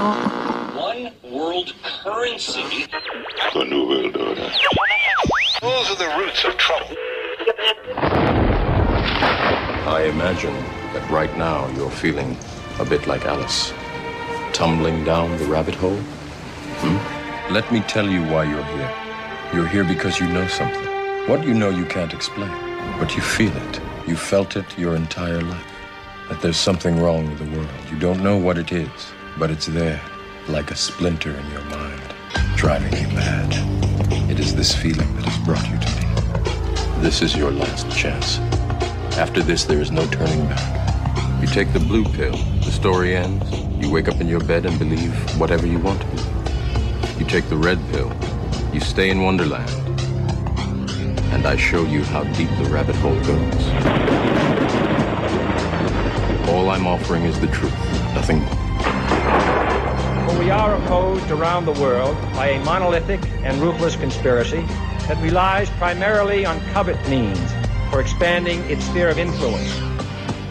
One world currency. The New World Order. Those are the roots of trouble. I imagine that right now you're feeling a bit like Alice, tumbling down the rabbit hole. Let me tell you why you're here. You're here because you know something. What you know you can't explain, but you feel it. You felt it your entire life. That there's something wrong with the world. You don't know what it is, but it's there, like a splinter in your mind, driving you mad. It is this feeling that has brought you to me. This is your last chance. After this, there is no turning back. You take the blue pill, the story ends. You wake up in your bed and believe whatever you want to believe. You take the red pill, you stay in Wonderland, and I show you how deep the rabbit hole goes. All I'm offering is the truth, nothing more. For we are opposed around the world by a monolithic and ruthless conspiracy that relies primarily on covert means for expanding its sphere of influence,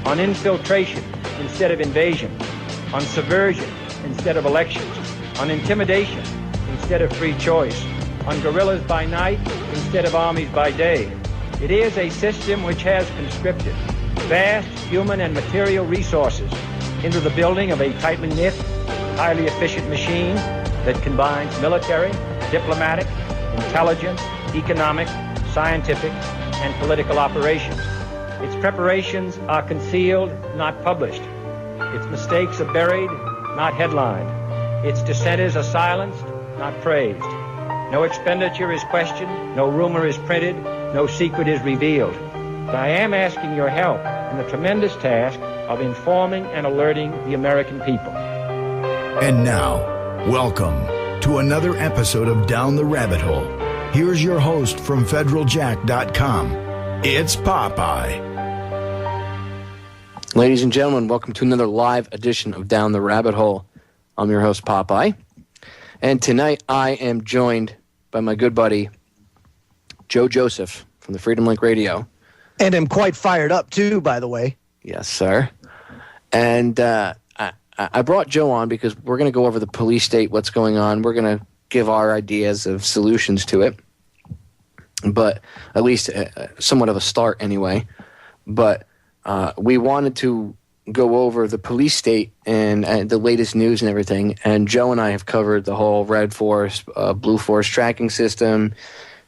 on infiltration instead of invasion, on subversion instead of elections, on intimidation instead of free choice, on guerrillas by night instead of armies by day. It is a system which has conscripted vast human and material resources into the building of a tightly knit, highly efficient machine that combines military, diplomatic, intelligence, economic, scientific, and political operations. Its preparations are concealed, not published. Its mistakes are buried, not headlined. Its dissenters are silenced, not praised. No expenditure is questioned, no rumor is printed, no secret is revealed. But I am asking your help in the tremendous task of informing and alerting the American people. And now, welcome to another episode of Down the Rabbit Hole. Here's your host from federaljack.com. It's Popeye. Ladies and gentlemen, welcome to another live edition of Down the Rabbit Hole. I'm your host, Popeye. And tonight I am joined by my good buddy, Joe Joseph from the Freedom Link Radio. And I'm quite fired up, too, by the way. Yes, sir. And I brought Joe on because we're going to go over the police state, what's going on. We're going to give our ideas of solutions to it. But at least somewhat of a start anyway. But we wanted to go over the police state and the latest news and everything. And Joe and I have covered the whole Red Force, Blue Force tracking system,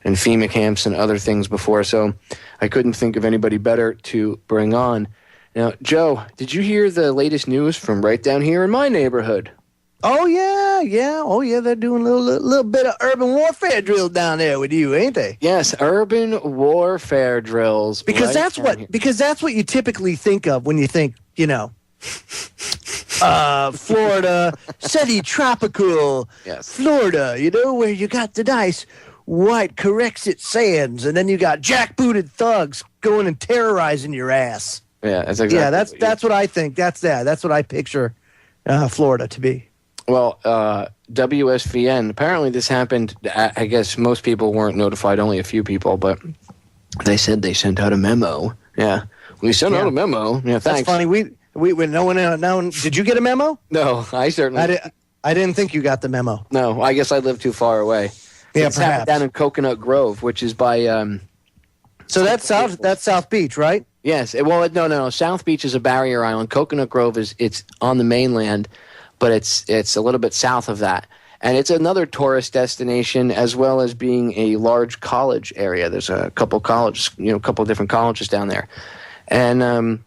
and FEMA camps and other things before. So I couldn't think of anybody better to bring on. Now, Joe, did you hear the latest news from right down here in my neighborhood? Oh, yeah. Oh, yeah, they're doing a little bit of urban warfare drills down there with you, ain't they? Yes, urban warfare drills. Because that's what you typically think of when you think, Florida, semi-tropical, yes. Florida, where you got the nice white Corexit sands, and then you got jackbooted thugs going and terrorizing your ass. Yeah, that's exactly. Yeah, that's what I think. That's what I picture Florida to be. Well, WSVN, apparently this happened, I guess most people weren't notified, only a few people, but they said they sent out a memo. Yeah, we sent out a memo. Yeah, thanks. That's funny. We no one, did you get a memo? No, I certainly I didn't think you got the memo. No, I guess I live too far away. Yeah, it's perhaps down in Coconut Grove, which is by So that's South Beach, right? Yes. Well, no. South Beach is a barrier island. Coconut Grove it's on the mainland, but it's a little bit south of that. And it's another tourist destination as well as being a large college area. There's a couple colleges, a couple different colleges down there. And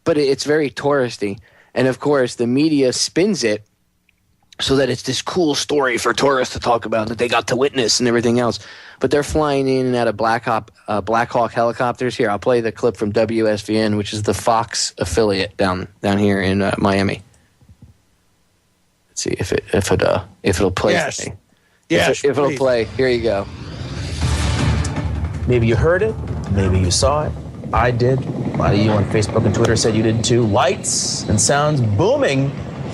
but it's very touristy. And of course, the media spins it so that it's this cool story for tourists to talk about that they got to witness and everything else. But they're flying in and out of Black Hawk helicopters. Here, I'll play the clip from WSVN, which is the Fox affiliate down here in Miami. Let's see if it'll play. Yes. For me. Yes. If it'll play, here you go. Maybe you heard it. Maybe you saw it. I did. A lot of you on Facebook and Twitter said you did too. Lights and sounds booming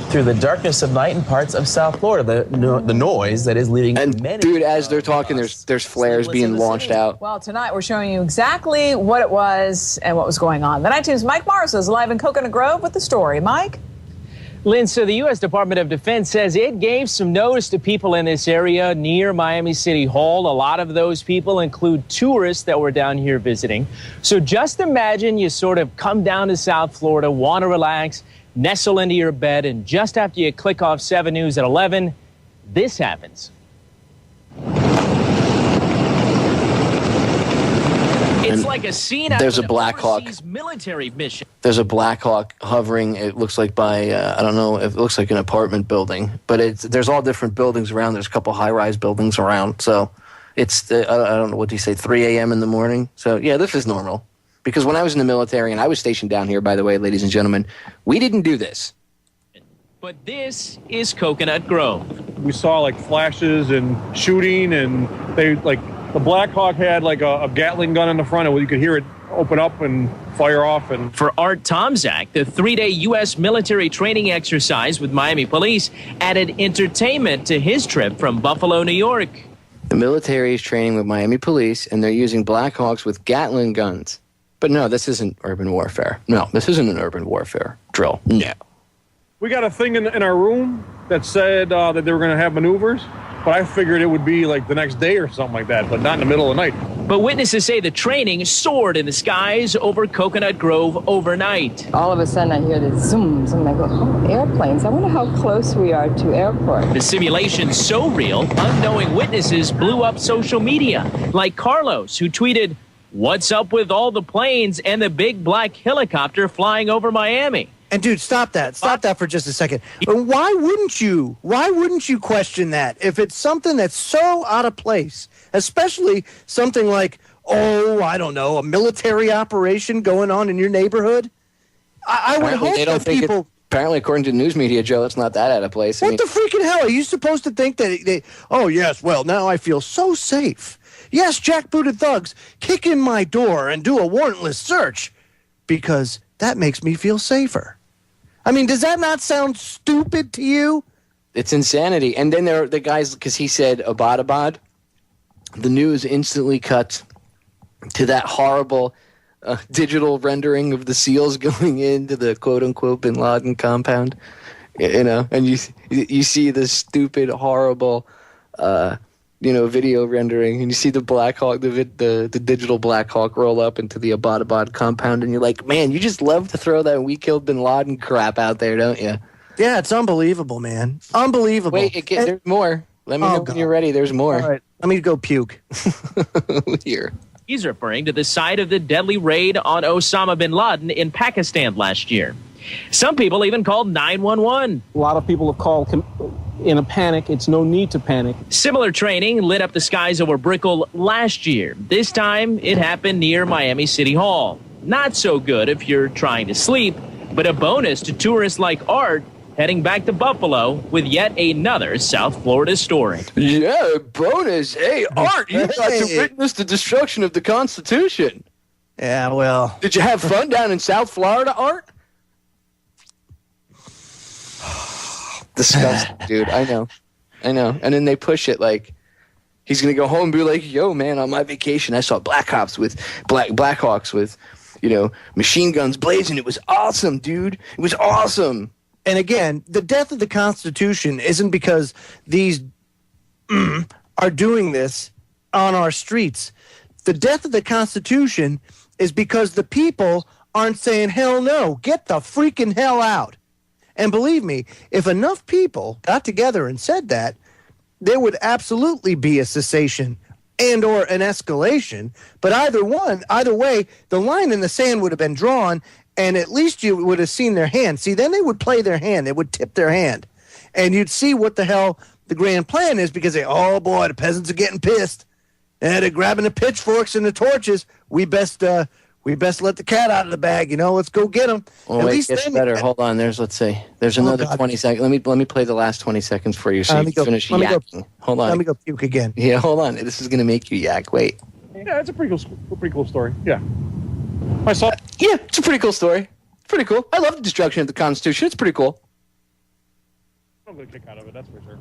through the darkness of night in parts of South Florida. The noise that is leading many. Dude, as they're talking, there's flares being launched out. Well, tonight we're showing you exactly what it was and what was going on. The 19's Mike Morris is live in Coconut Grove with the story. Mike? Lynn, so the U.S. Department of Defense says it gave some notice to people in this area near Miami City Hall. A lot of those people include tourists that were down here visiting. So just imagine you sort of come down to South Florida, want to relax, nestle into your bed, and just after you click off 7 News at 11, this happens. It's like a scene out of an overseas military mission. There's a Black Hawk hovering. It looks like by, I don't know, it looks like an apartment building. But there's all different buildings around. There's a couple high-rise buildings around. So it's, I don't know, what do you say, 3 a.m. in the morning? So, yeah, this is normal. Because when I was in the military, and I was stationed down here, by the way, ladies and gentlemen, we didn't do this. But this is Coconut Grove. We saw, like, flashes and shooting, and they, like, the Black Hawk had like a Gatling gun in the front, and you could hear it open up and fire off. And for Art Tomczak, the 3-day U.S. military training exercise with Miami police added entertainment to his trip from Buffalo, New York. The military is training with Miami police, and they're using Black Hawks with Gatling guns. But no, this isn't urban warfare. No, this isn't an urban warfare drill. No. We got a thing in our room that said that they were going to have maneuvers. But I figured it would be like the next day or something like that, but not in the middle of the night. But witnesses say the training soared in the skies over Coconut Grove overnight. All of a sudden I hear the zooms, and I go, oh, airplanes. I wonder how close we are to airport. The simulation's so real, unknowing witnesses blew up social media, like Carlos, who tweeted, "What's up with all the planes and the big black helicopter flying over Miami?" And dude, stop that. Stop that for just a second. Why wouldn't you? Why wouldn't you question that if it's something that's so out of place, especially something like, oh, I don't know, a military operation going on in your neighborhood? I would hope that people. Apparently, according to news media, Joe, it's not that out of place. What the freaking hell? Are you supposed to think that oh, yes, well, now I feel so safe. Yes, jackbooted thugs kick in my door and do a warrantless search because that makes me feel safer. I mean, does that not sound stupid to you? It's insanity. And then there are the guys, because he said Abbottabad, the news instantly cuts to that horrible digital rendering of the SEALs going into the quote-unquote Bin Laden compound. You know, and you see the stupid, horrible, video rendering, and you see the Black Hawk, the digital Black Hawk roll up into the Abbottabad compound, and you're like, man, you just love to throw that "we killed Bin Laden" crap out there, don't you? Yeah, it's unbelievable, man. Unbelievable. Wait, there's more. Let me know when you're ready. There's more. All right, let me go puke. Here. He's referring to the site of the deadly raid on Osama bin Laden in Pakistan last year. Some people even called 911. A lot of people have called in a panic. It's no need to panic. Similar training lit up the skies over Brickell last year. This time, it happened near Miami City Hall. Not so good if you're trying to sleep, but a bonus to tourists like Art heading back to Buffalo with yet another South Florida story. Yeah, bonus. Hey, Art, you got to witness the destruction of the Constitution. Yeah, well. Did you have fun down in South Florida, Art? Disgusting, dude. I know. And then they push it like he's gonna go home and be like, "Yo, man, on my vacation, I saw Blackhawks with, machine guns blazing. It was awesome, dude. It was awesome." And again, the death of the Constitution isn't because these are doing this on our streets. The death of the Constitution is because the people aren't saying, "Hell no, get the freaking hell out." And believe me, if enough people got together and said that, there would absolutely be a cessation and or an escalation. But either way, the line in the sand would have been drawn, and at least you would have seen their hand. See, then they would play their hand. They would tip their hand. And you'd see what the hell the grand plan is, because oh boy, the peasants are getting pissed. And they're grabbing the pitchforks and the torches. We best let the cat out of the bag, Let's go get them. Well, wait, it gets better. Hold on. There's another 20 seconds. Let me play the last 20 seconds for you so you can finish yakking. Hold on. Let me go puke again. Yeah, hold on. This is going to make you yak. Wait. Yeah, it's a pretty cool story. Yeah. Yeah, it's a pretty cool story. It's pretty cool. I love the destruction of the Constitution. It's pretty cool. I'm going to kick out of it, that's for sure.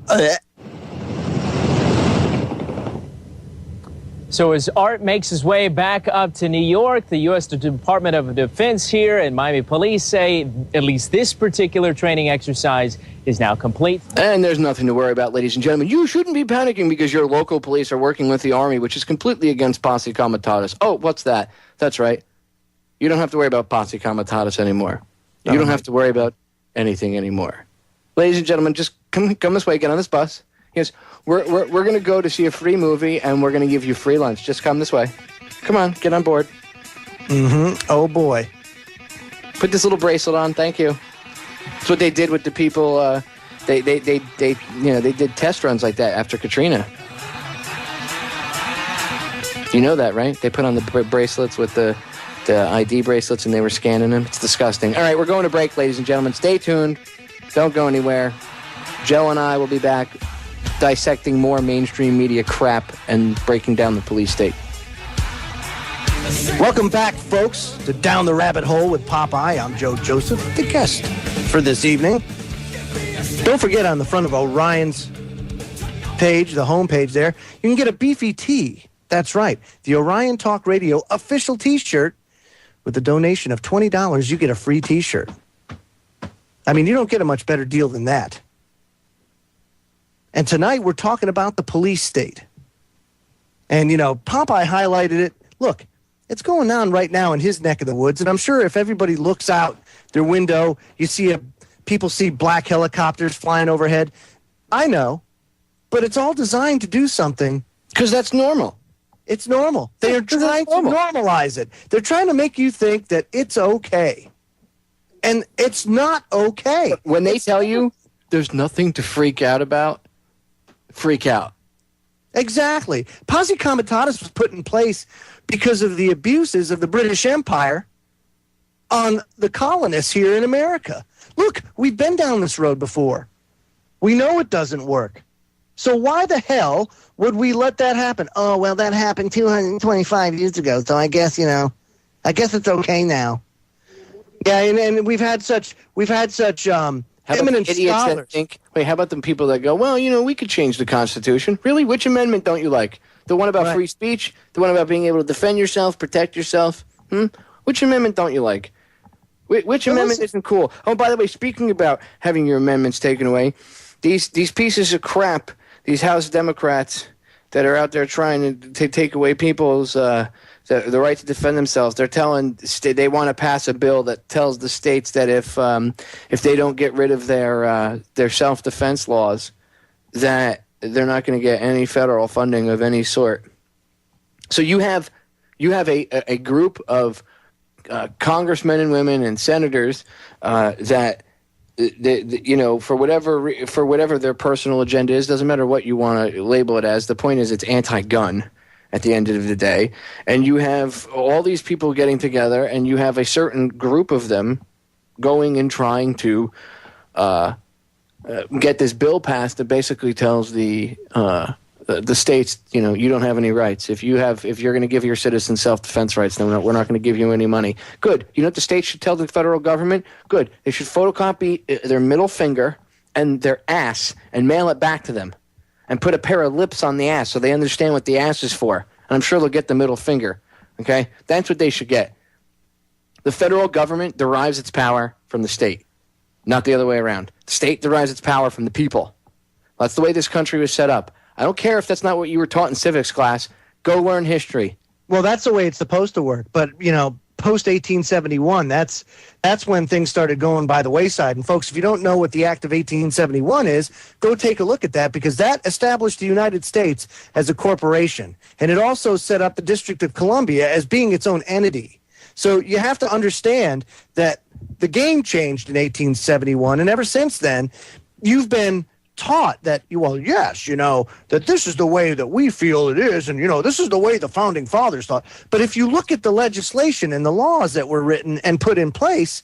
So as Art makes his way back up to New York, the U.S. Department of Defense here and Miami police say at least this particular training exercise is now complete. And there's nothing to worry about, ladies and gentlemen. You shouldn't be panicking because your local police are working with the Army, which is completely against posse comitatus. Oh, what's that? That's right. You don't have to worry about posse comitatus anymore. You don't have to worry about anything anymore. Ladies and gentlemen, just come this way, get on this bus. Yes, we're going to go to see a free movie, and we're going to give you free lunch. Just come this way. Come on, get on board. Oh, boy. Put this little bracelet on. Thank you. That's what they did with the people. They did test runs like that after Katrina. You know that, right? They put on the bracelets with the ID bracelets, and they were scanning them. It's disgusting. All right, we're going to break, ladies and gentlemen. Stay tuned. Don't go anywhere. Joe and I will be back dissecting more mainstream media crap and breaking down the police state. Welcome back, folks, to Down the Rabbit Hole with Popeye. I'm Joe Joseph, the guest for this evening. Don't forget, on the front of Orion's page, the homepage there, you can get a beefy tee. That's right, the Orion Talk Radio official T-shirt. With a donation of $20, you get a free T-shirt. I mean, you don't get a much better deal than that. And tonight we're talking about the police state. And, Popeye highlighted it. Look, it's going on right now in his neck of the woods. And I'm sure if everybody looks out their window, people see black helicopters flying overhead. I know, but it's all designed to do something. Because that's normal. It's normal. They are trying to normalize it. They're trying to make you think that it's okay. And it's not okay. When they tell you there's nothing to freak out about, freak out. Exactly. Posse comitatus was put in place because of the abuses of the British Empire on the colonists here in America. Look, we've been down this road before. We know it doesn't work. So why the hell would we let that happen? Oh, well, that happened 225 years ago, so I guess it's okay now. Yeah, and we've had such eminent scholars. That think, how about the people that go, well, we could change the Constitution. Really? Which amendment don't you like? The one about free speech? The one about being able to defend yourself, protect yourself? Which amendment don't you like? Which amendment isn't cool? Oh, by the way, speaking about having your amendments taken away, these pieces of crap, these House Democrats that are out there trying to take away people's the right to defend themselves, they're telling they want to pass a bill that tells the states that if they don't get rid of their self-defense laws, that they're not going to get any federal funding of any sort. So you have a group of congressmen and women and senators that for whatever their personal agenda is, doesn't matter what you want to label it as. The point is, it's anti-gun at the end of the day. And you have all these people getting together, and you have a certain group of them going and trying to get this bill passed that basically tells the states, you don't have any rights. If you're going to give your citizens self-defense rights, then we're not going to give you any money. Good. You know what the states should tell the federal government? Good. They should photocopy their middle finger and their ass and mail it back to them, and put a pair of lips on the ass so they understand what the ass is for. And I'm sure they'll get the middle finger. Okay? That's what they should get. The federal government derives its power from the state, not the other way around. The state derives its power from the people. That's the way this country was set up. I don't care if that's not what you were taught in civics class. Go learn history. Well, that's the way it's supposed to work. But, post 1871, that's when things started going by the wayside. And folks, if you don't know what the Act of 1871 is, go take a look at that, because that established the United States as a corporation. And it also set up the District of Columbia as being its own entity. So you have to understand that the game changed in 1871, and ever since then, you've been taught that, that this is the way that we feel it is, and, this is the way the Founding Fathers thought. But if you look at the legislation and the laws that were written and put in place,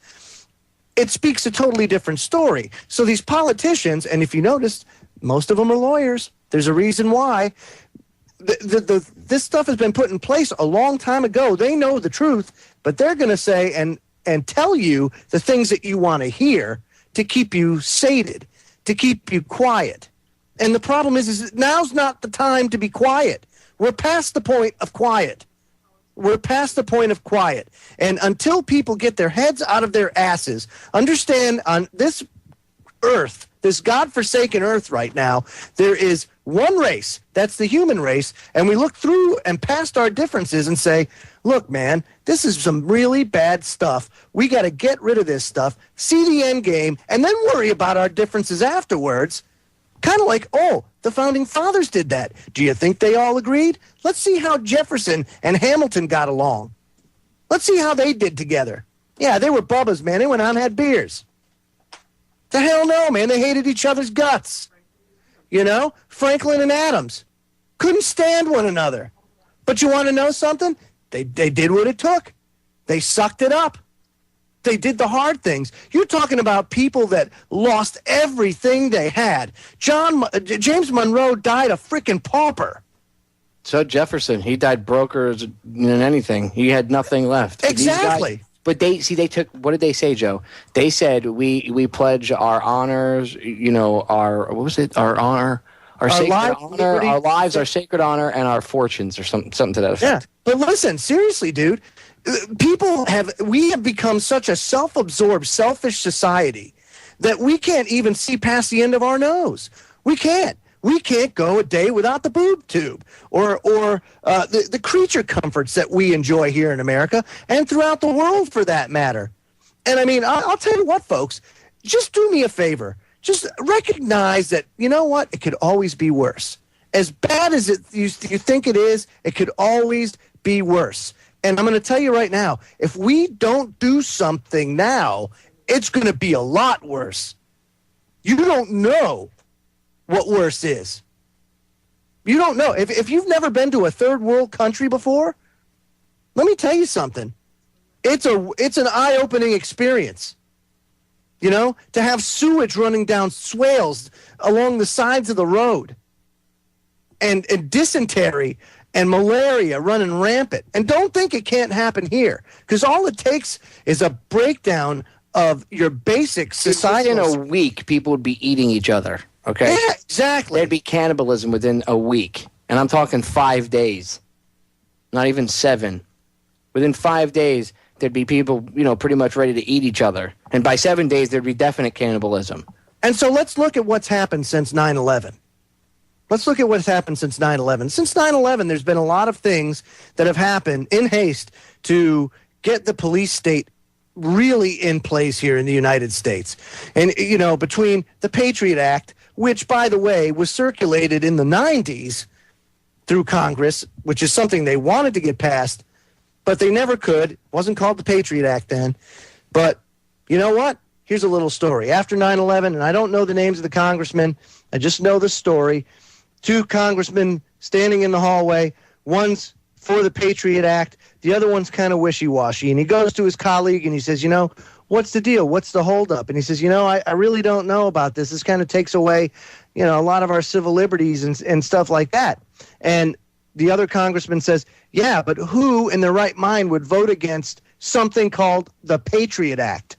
it speaks a totally different story. So these politicians, and if you notice, most of them are lawyers. There's a reason why. This stuff has been put in place a long time ago. They know the truth, but they're going to say and tell you the things that you want to hear to keep you sated, to keep you quiet. And the problem is now's not the time to be quiet. We're past the point of quiet. We're past the point of quiet. And until people get their heads out of their asses, understand on this earth, this godforsaken earth right now, there is one race, that's the human race, and we look through and past our differences and say, look, man, this is some really bad stuff. We got to get rid of this stuff, see the end game, and then worry about our differences afterwards. Kind of like, oh, the Founding Fathers did that. Do you think they all agreed? Let's see how Jefferson and Hamilton got along. Let's see how they did together. Yeah, they were bubbas, man. They went out and had beers. The hell no, man. They hated each other's guts. You know, Franklin and Adams couldn't stand one another. But you want to know something? They did what it took. They sucked it up. They did the hard things. You're talking about people that lost everything they had. James Monroe died a freaking pauper. So Jefferson, he died broker than anything. He had nothing left. Exactly. But they took, what did they say, Joe? They said we pledge our honors, you know, our honor, our sacred honor, our lives, our sacred honor, and our fortunes, or something to that effect. Yeah, but listen, seriously, dude, we have become such a self-absorbed, selfish society that we can't even see past the end of our nose. We can't. We can't go a day without the boob tube or the creature comforts that we enjoy here in America and throughout the world for that matter. And I mean, I'll tell you what, folks, just do me a favor. Just recognize that, you know what, it could always be worse. As bad as you think it is, it could always be worse. And I'm going to tell you right now, if we don't do something now, it's going to be a lot worse. You don't know what worse is. You don't know. If you've never been to a third world country before, let me tell you something. It's an eye-opening experience. You know, to have sewage running down swales along the sides of the road and dysentery and malaria running rampant. And don't think it can't happen here, because all it takes is a breakdown of your basic societal. Within a week, people would be eating each other. Okay? Yeah, exactly. There'd be cannibalism within a week. And I'm talking 5 days. Not even 7. Within 5 days, there'd be people, you know, pretty much ready to eat each other. And by 7 days, there'd be definite cannibalism. And so let's look at what's happened since 9/11. Let's look at what's happened since 9/11. Since 9/11, there's been a lot of things that have happened in haste to get the police state really in place here in the United States. And, you know, between the Patriot Act, which, by the way, was circulated in the 90s through Congress, which is something they wanted to get passed, but they never could. It wasn't called the Patriot Act then. But you know what? Here's a little story. After 9/11, and I don't know the names of the congressmen, I just know the story. 2 congressmen standing in the hallway. One's for the Patriot Act. The other one's kind of wishy-washy. And he goes to his colleague and he says, you know, what's the deal? What's the holdup? And he says, you know, I really don't know about this. This kind of takes away, you know, a lot of our civil liberties and stuff like that. And the other congressman says, yeah, but who in their right mind would vote against something called the Patriot Act?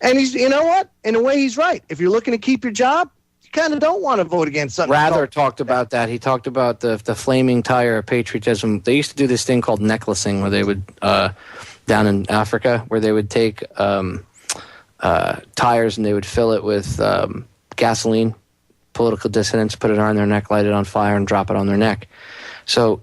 And he's, you know what? In a way, he's right. If you're looking to keep your job, you kind of don't want to vote against something. Rather talked about that. He talked about the flaming tire of patriotism. They used to do this thing called necklacing, where they would, down in Africa, where they would take tires and they would fill it with gasoline, political dissidents, put it on their neck, light it on fire, and drop it on their neck. So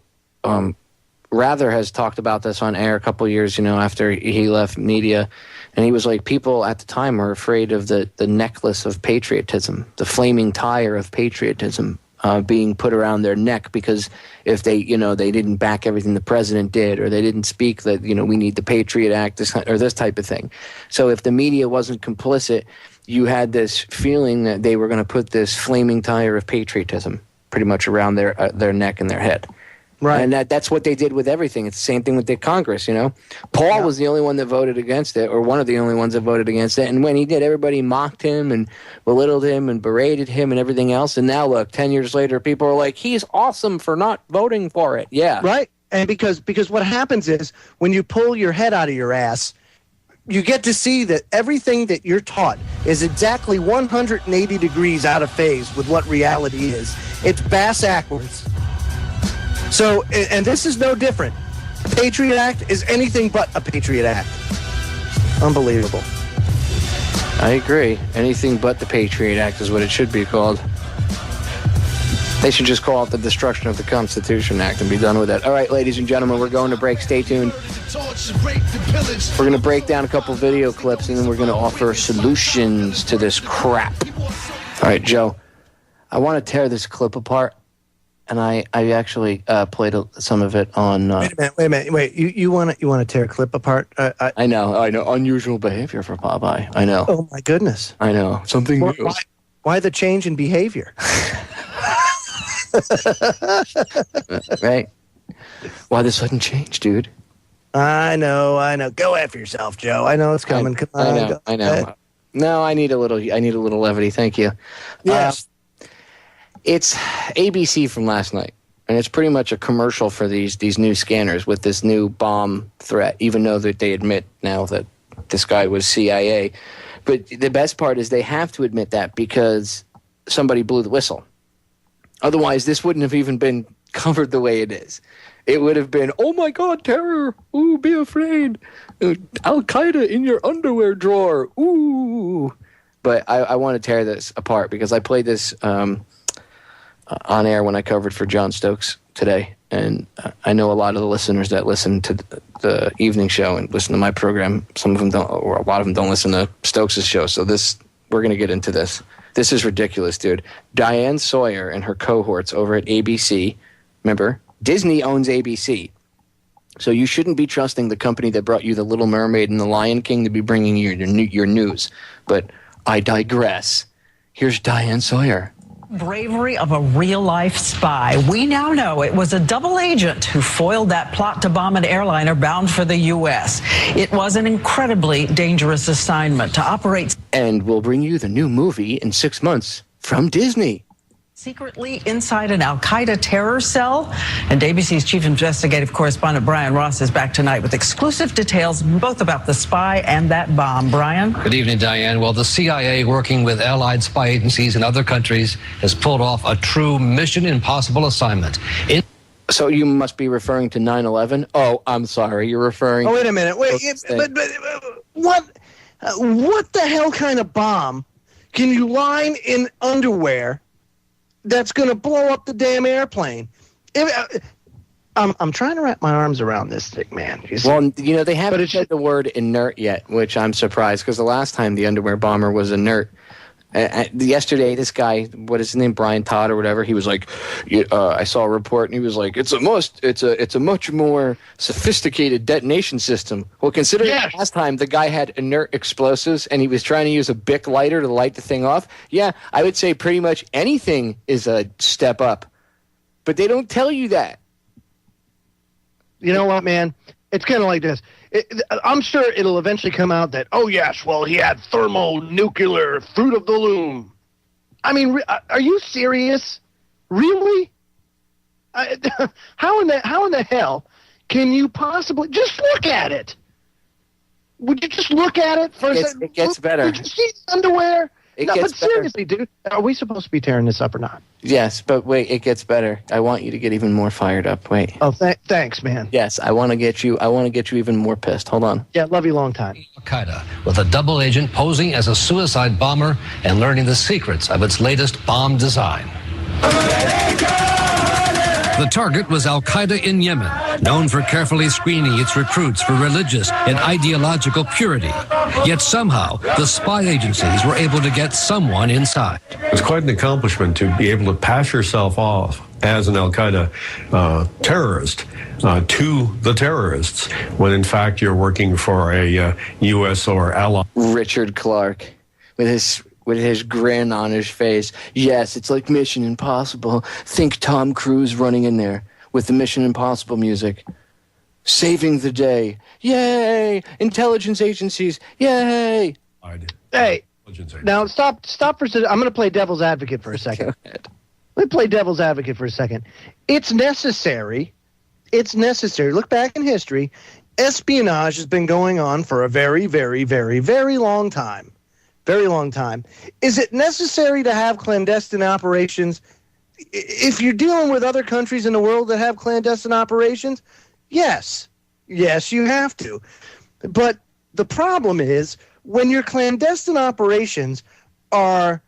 Rather has talked about this on air a couple years, you know, after he left media. And he was like, people at the time were afraid of the necklace of patriotism, the flaming tire of patriotism being put around their neck, because if they, you know, they didn't back everything the president did, or they didn't speak that, you know, we need the Patriot Act, or this type of thing. So if the media wasn't complicit, you had this feeling that they were going to put this flaming tire of patriotism pretty much around their neck and their head. Right. And that's what they did with everything. It's the same thing with the Congress, you know. Paul was the only one that voted against it, or one of the only ones that voted against it. And when he did, everybody mocked him and belittled him and berated him and everything else. And now, look, 10 years later, people are like, he's awesome for not voting for it. Yeah. Right. And because what happens is, when you pull your head out of your ass, you get to see that everything that you're taught is exactly 180 degrees out of phase with what reality is. It's bass backwards. So, and this is no different. The Patriot Act is anything but a Patriot Act. Unbelievable. I agree. Anything but the Patriot Act is what it should be called. They should just call it the Destruction of the Constitution Act and be done with it. All right, ladies and gentlemen, we're going to break. Stay tuned. We're going to break down a couple video clips, and then we're going to offer solutions to this crap. All right, Joe, I want to tear this clip apart, and I actually played some of it on... Wait a minute. You want to tear a clip apart? I know. Unusual behavior for Popeye. I know. Oh, my goodness. I know. Something new. Why the change in behavior? Right? Why the sudden change, dude? I know. Go after yourself, Joe. I know it's coming. Come on. I know. No, I need a little levity. Thank you. Yes. It's ABC from last night, and it's pretty much a commercial for these new scanners with this new bomb threat, even though that they admit now that this guy was CIA. But the best part is they have to admit that because somebody blew the whistle. Otherwise, this wouldn't have even been covered the way it is. It would have been, oh my God, terror. Ooh, be afraid. Al-Qaeda in your underwear drawer. Ooh. But I want to tear this apart because I played this on air when I covered for John Stokes today. And I know a lot of the listeners that listen to the evening show and listen to my program, some of them don't, or a lot of them don't listen to Stokes' show. So we're going to get into this. This is ridiculous, dude. Diane Sawyer and her cohorts over at ABC, remember, Disney owns ABC. So you shouldn't be trusting the company that brought you The Little Mermaid and The Lion King to be bringing you your news. But I digress. Here's Diane Sawyer. Bravery of a real-life spy. We now know it was a double agent who foiled that plot to bomb an airliner bound for the U.S. It was an incredibly dangerous assignment to operate. And we'll bring you the new movie in 6 months from Disney. Secretly inside an Al-Qaeda terror cell. And ABC's chief investigative correspondent Brian Ross is back tonight with exclusive details both about the spy and that bomb. Brian? Good evening, Diane. Well, the CIA, working with allied spy agencies in other countries, has pulled off a true Mission Impossible assignment. So you must be referring to 9/11? Oh, I'm sorry. You're referring... Oh, wait a minute. But what the hell kind of bomb can you line in underwear that's going to blow up the damn airplane? I'm trying to wrap my arms around this thing, man. Well, they haven't said the word inert yet, which I'm surprised, because the last time the underwear bomber was inert. Yesterday, this guy, what is his name, Brian Todd or whatever, he was like, I saw a report, and he was like, it's a much more sophisticated detonation system. Well, considering last time the guy had inert explosives, and he was trying to use a Bic lighter to light the thing off, yeah, I would say pretty much anything is a step up. But they don't tell you that. You know what, man? It's kind of like this. I'm sure it'll eventually come out that, oh, yes, well, he had thermonuclear fruit of the loom. I mean, are you serious? Really? How in the hell can you possibly just look at it? Would you just look at it for a second? It gets better. Did you see the underwear? But seriously, dude, are we supposed to be tearing this up or not? Yes, but wait, it gets better. I want you to get even more fired up. Wait. Oh, thanks, man. Yes, I want to get you even more pissed. Hold on. Yeah, love you long time. Al-Qaeda, with a double agent posing as a suicide bomber and learning the secrets of its latest bomb design. The target was Al-Qaeda in Yemen, known for carefully screening its recruits for religious and ideological purity. Yet somehow, the spy agencies were able to get someone inside. It's quite an accomplishment to be able to pass yourself off as an Al-Qaeda terrorist to the terrorists, when in fact you're working for a U.S. or ally. Richard Clark, with his grin on his face. Yes, it's like Mission Impossible. Think Tom Cruise running in there with the Mission Impossible music. Saving the day. Yay! Intelligence agencies. Yay! Hey, now stop for a second. I'm going to play devil's advocate for a second. Let me play devil's advocate for a second. It's necessary. Look back in history. Espionage has been going on for a very, very, very, very long time. Very long time. Is it necessary to have clandestine operations? if you're dealing with other countries in the world that have clandestine operations, yes, you have to. But the problem is when your clandestine operations are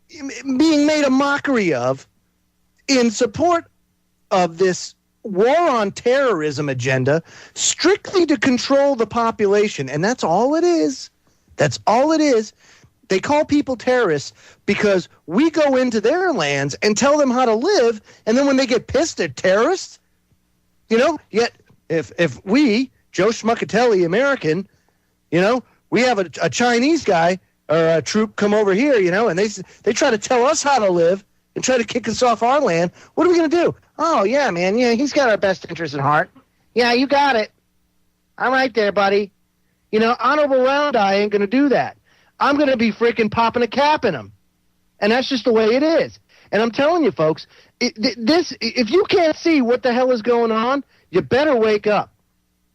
being made a mockery of in support of this war on terrorism agenda, strictly to control the population, and that's all it is. That's all it is. They call people terrorists because we go into their lands and tell them how to live, and then when they get pissed, they're terrorists. Yet if we, Joe Schmuckatelli, American, we have a Chinese guy or a troop come over here, and they try to tell us how to live and try to kick us off our land, what are we going to do? Oh, yeah, man, yeah, he's got our best interest at heart. Yeah, you got it. I'm right there, buddy. Honorable Round Eye ain't going to do that. I'm going to be freaking popping a cap in him. And that's just the way it is. And I'm telling you, folks, if you can't see what the hell is going on, you better wake up.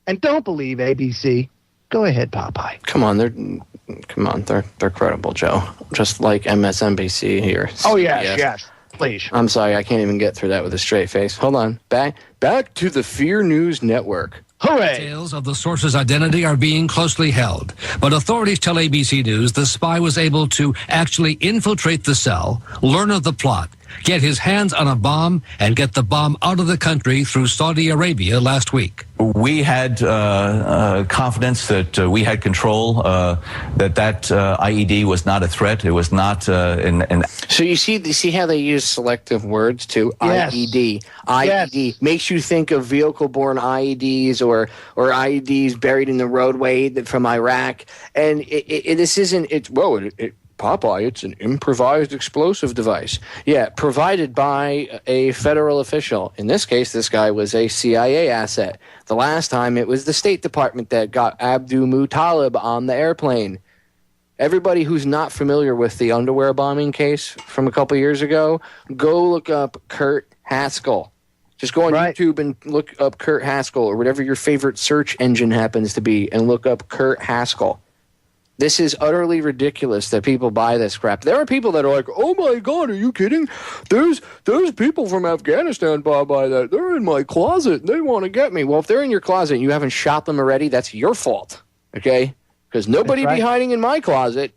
And don't believe ABC. Go ahead, Popeye. Come on, they're credible, Joe. Just like MSNBC here. Oh, yes. Please. I'm sorry, I can't even get through that with a straight face. Hold on. Back to the Fear News Network. Hooray! Details of the source's identity are being closely held, but authorities tell ABC News the spy was able to actually infiltrate the cell, learn of the plot, get his hands on a bomb, and get the bomb out of the country through Saudi Arabia last week. We had confidence that we had control, that IED was not a threat. It was not an. So you see how they use selective words too? Yes. IED. IED makes you think of vehicle-borne IEDs or IEDs buried in the roadway from Iraq. And this isn't. Popeye, it's an improvised explosive device. Yeah, provided by a federal official. In this case, this guy was a CIA asset. The last time, it was the State Department that got Abdul Muttalib on the airplane. Everybody who's not familiar with the underwear bombing case from a couple years ago, go look up Kurt Haskell. Just go on YouTube and look up Kurt Haskell or whatever your favorite search engine happens to be and look up Kurt Haskell. This is utterly ridiculous that people buy this crap. There are people that are like, oh my God, are you kidding? There's people from Afghanistan, Popeye, that they're in my closet and they want to get me. Well, if they're in your closet and you haven't shot them already, that's your fault, okay? Because nobody be hiding in my closet.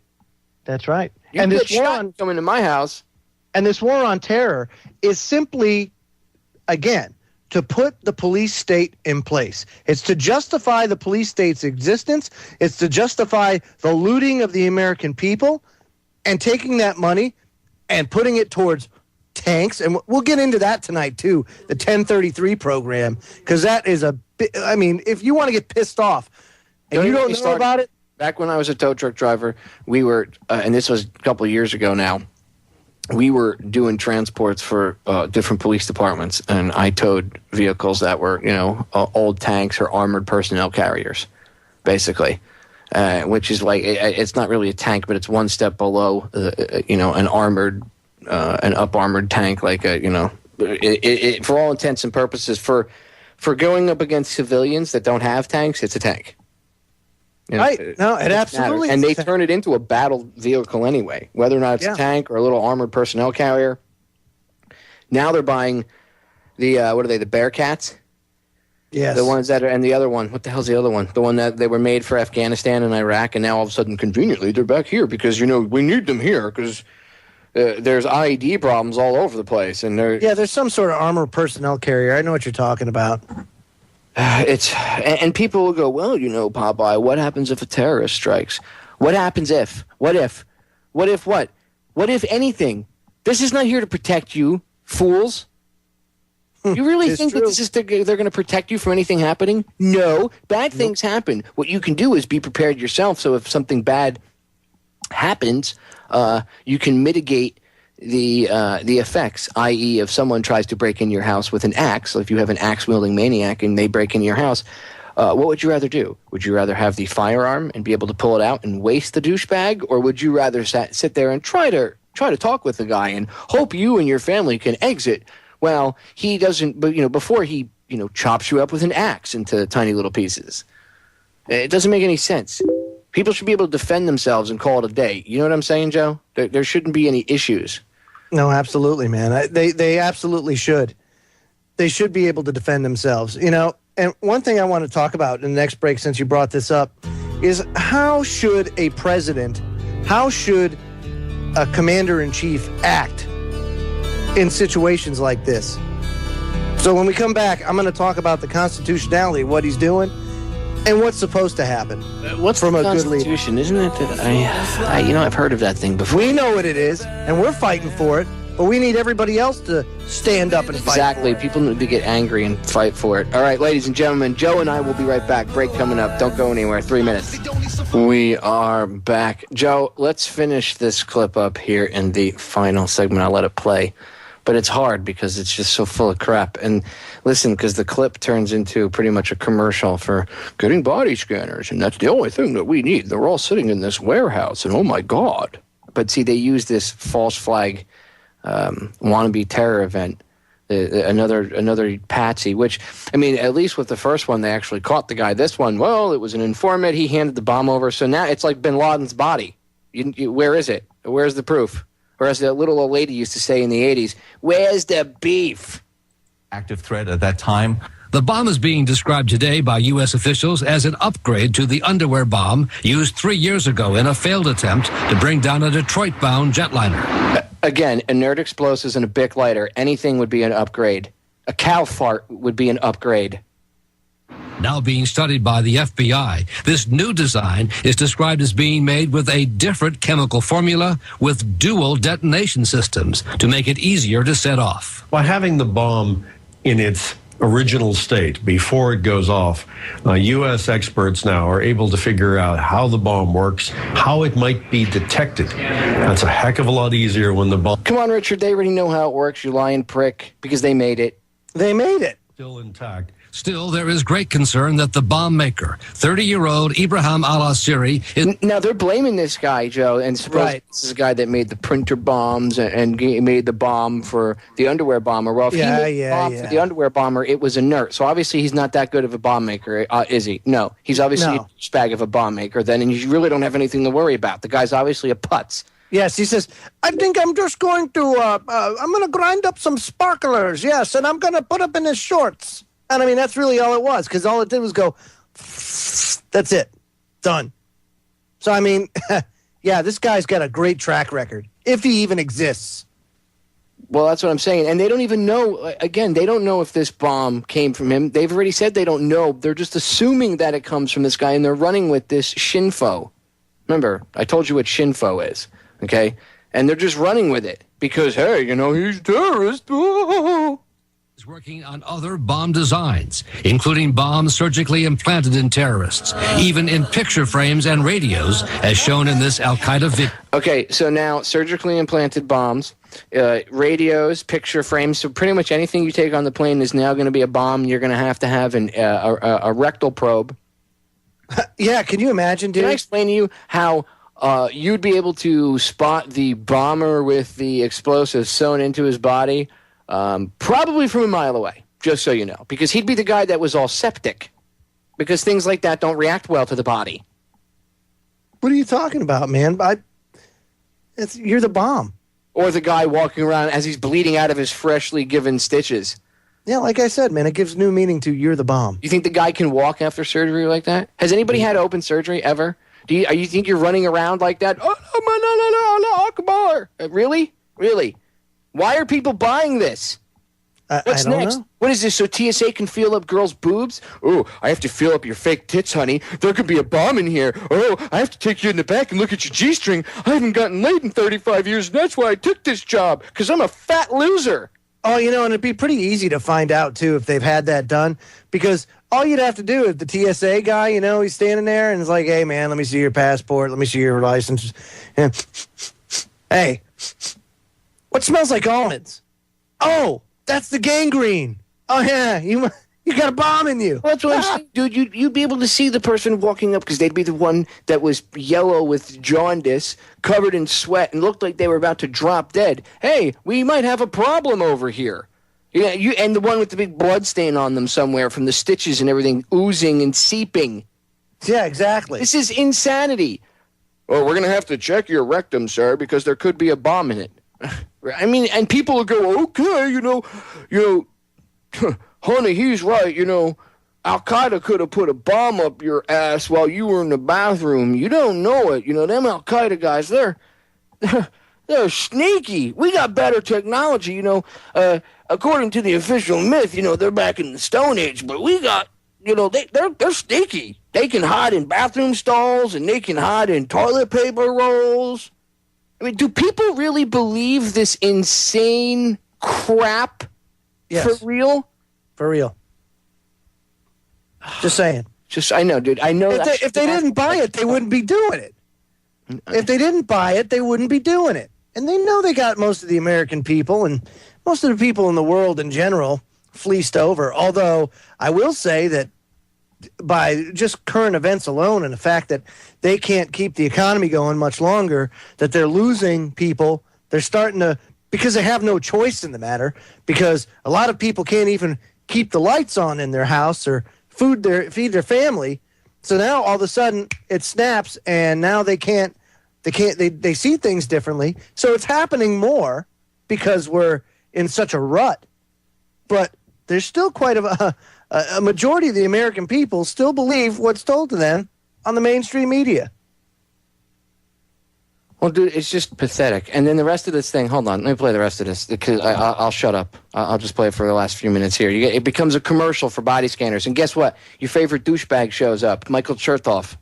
That's right. You and this war on coming to my house. And this war on terror is simply, again, to put the police state in place. It's to justify the police state's existence. It's to justify the looting of the American people and taking that money and putting it towards tanks. And we'll get into that tonight, too, the 1033 program, because that is if you want to get pissed off and you don't know about it. Back when I was a tow truck driver, we were, and this was a couple of years ago now, we were doing transports for different police departments, and I towed vehicles that were, old tanks or armored personnel carriers, basically, which is like, it's not really a tank, but it's one step below, an armored, an up-armored tank, like, for all intents and purposes, for going up against civilians that don't have tanks, it's a tank. Right. No, it absolutely matters. And they turn it into a battle vehicle anyway, whether or not it's a tank or a little armored personnel carrier. Now they're buying the, what are they, the Bearcats? Yes. The ones that are, and the other one, what the hell's the other one? The one that they were made for Afghanistan and Iraq, and now all of a sudden, conveniently, they're back here because, we need them here because there's IED problems all over the place. And there's some sort of armored personnel carrier. I know what you're talking about. And people will go, well, Popeye, what happens if a terrorist strikes? What happens if? What if? What if what? What if anything? This is not here to protect you, fools. You really think that they're going to protect you from anything happening? No. Bad things happen. What you can do is be prepared yourself, so if something bad happens, you can mitigate the effects, i.e. if someone tries to break in your house with an axe, so if you have an axe-wielding maniac and they break into your house, what would you rather do? Would you rather have the firearm and be able to pull it out and waste the douchebag, or would you rather sit there and try to talk with the guy and hope you and your family can exit? Well, he doesn't, but before he chops you up with an axe into tiny little pieces. It doesn't make any sense. People should be able to defend themselves and call it a day. You know what I'm saying, Joe? There shouldn't be any issues. No, absolutely, man. They absolutely should. They should be able to defend themselves. You know, and one thing I want to talk about in the next break, since you brought this up, is how should a president, how should a commander-in-chief act in situations like this? So when we come back, I'm going to talk about the constitutionality of what he's doing and what's supposed to happen. What's from the a good leader? Constitution? Isn't it that I've heard of that thing before. We know what it is, and we're fighting for it, but we need everybody else to stand up and fight. Exactly. People need to get angry and fight for it. All right, ladies and gentlemen, Joe and I will be right back. Break coming up. Don't go anywhere. 3 minutes. We are back. Joe, let's finish this clip up here in the final segment. I'll let it play. But it's hard because it's just so full of crap. And listen, because the clip turns into pretty much a commercial for getting body scanners, and that's the only thing that we need. They're all sitting in this warehouse, and oh my God. But see, they use this false flag wannabe terror event, another patsy, which, I mean, at least with the first one, they actually caught the guy. This one, well, it was an informant. He handed the bomb over. So now it's like bin Laden's body. Where is it? Where's the proof? Or as that little old lady used to say in the 80s, where's the beef? Active threat at that time. The bomb is being described today by U.S. officials as an upgrade to the underwear bomb used 3 years ago in a failed attempt to bring down a Detroit-bound jetliner. Again, inert explosives and a Bic lighter, anything would be an upgrade. A cow fart would be an upgrade. Now being studied by the FBI, this new design is described as being made with a different chemical formula with dual detonation systems to make it easier to set off. By having the bomb in its original state before it goes off, U.S. experts now are able to figure out how the bomb works, how it might be detected. That's a heck of a lot easier when the bomb... Come on, Richard, they already know how it works, you lying prick, because they made it. They made it. Still intact. Still, there is great concern that the bomb maker, 30-year-old Ibrahim al-Assiri... Now, they're blaming this guy, Joe, and suppose this is a guy that made the printer bombs and made the bomb for the underwear bomber. Well, if he made the bomb for the underwear bomber, it was inert. So obviously he's not that good of a bomb maker, is he? No. He's obviously a spag of a bomb maker then, and you really don't have anything to worry about. The guy's obviously a putz. Yes, he says, I think I'm just going to, I'm going to grind up some sparklers, yes, and I'm going to put them in his shorts. And I mean, that's really all it was, because all it did was go, that's it, done. So, I mean, yeah, this guy's got a great track record, if he even exists. Well, that's what I'm saying. And they don't even know, again, they don't know if this bomb came from him. They've already said they don't know. They're just assuming that it comes from this guy, and they're running with this shinfo. Remember, I told you what shinfo is, okay? And they're just running with it because, hey, you know, he's a terrorist. Oh. Is working on other bomb designs, including bombs surgically implanted in terrorists, even in picture frames and radios, as shown in this Al-Qaeda video. Okay, so now surgically implanted bombs, radios, picture frames, so pretty much anything you take on the plane is now going to be a bomb. You're going to have a rectal probe. Yeah, can you imagine, dude? Can I explain to you how you'd be able to spot the bomber with the explosives sewn into his body? Probably from a mile away, just so you know, because he'd be the guy that was all septic, because things like that don't react well to the body. What are you talking about, man? You're the bomb. Or the guy walking around as he's bleeding out of his freshly given stitches. Yeah, like I said, man, it gives new meaning to you're the bomb. You think the guy can walk after surgery like that? Has anybody had open surgery ever? You think you're running around like that? Oh, Akbar. Really? Really? Why are people buying this? What's I don't next? know. What is this, so TSA can feel up girls' boobs? Oh, I have to feel up your fake tits, honey. There could be a bomb in here. Oh, I have to take you in the back and look at your G-string. I haven't gotten laid in 35 years, and that's why I took this job, because I'm a fat loser. Oh, you know, and it'd be pretty easy to find out, too, if they've had that done, because all you'd have to do is the TSA guy, you know, he's standing there, and it's like, hey, man, let me see your passport. Let me see your license. And, hey, what smells like almonds? Oh, that's the gangrene. Oh, yeah, you got a bomb in you. Well, that's what I'm saying, dude. You'd be able to see the person walking up because they'd be the one that was yellow with jaundice, covered in sweat, and looked like they were about to drop dead. Hey, we might have a problem over here. Yeah, and the one with the big blood stain on them somewhere from the stitches and everything oozing and seeping. Yeah, exactly. This is insanity. Well, we're going to have to check your rectum, sir, because there could be a bomb in it. I mean, and people will go, okay, honey, he's right. Al Qaeda could have put a bomb up your ass while you were in the bathroom. You don't know it. Them Al Qaeda guys, they're sneaky. We got better technology. According to the official myth, they're back in the Stone Age, but we got, they're sneaky. They can hide in bathroom stalls and they can hide in toilet paper rolls. I mean, do people really believe this insane crap? Yes. For real? For real. Just saying. I know, dude. I know. If they didn't buy it, they wouldn't be doing it. If they didn't buy it, they wouldn't be doing it. And they know they got most of the American people and most of the people in the world in general fleeced over. Although I will say that by just current events alone and the fact that they can't keep the economy going much longer, that they're losing people, they're starting to, because they have no choice in the matter, because a lot of people can't even keep the lights on in their house or feed their family. So now all of a sudden it snaps and now they see things differently. So it's happening more because we're in such a rut. But there's still quite a majority of the American people still believe what's told to them on the mainstream media. Well, dude, it's just pathetic. And then the rest of this thing, hold on, let me play the rest of this because I'll shut up. I'll just play it for the last few minutes here. It becomes a commercial for body scanners. And guess what? Your favorite douchebag shows up, Michael Chertoff.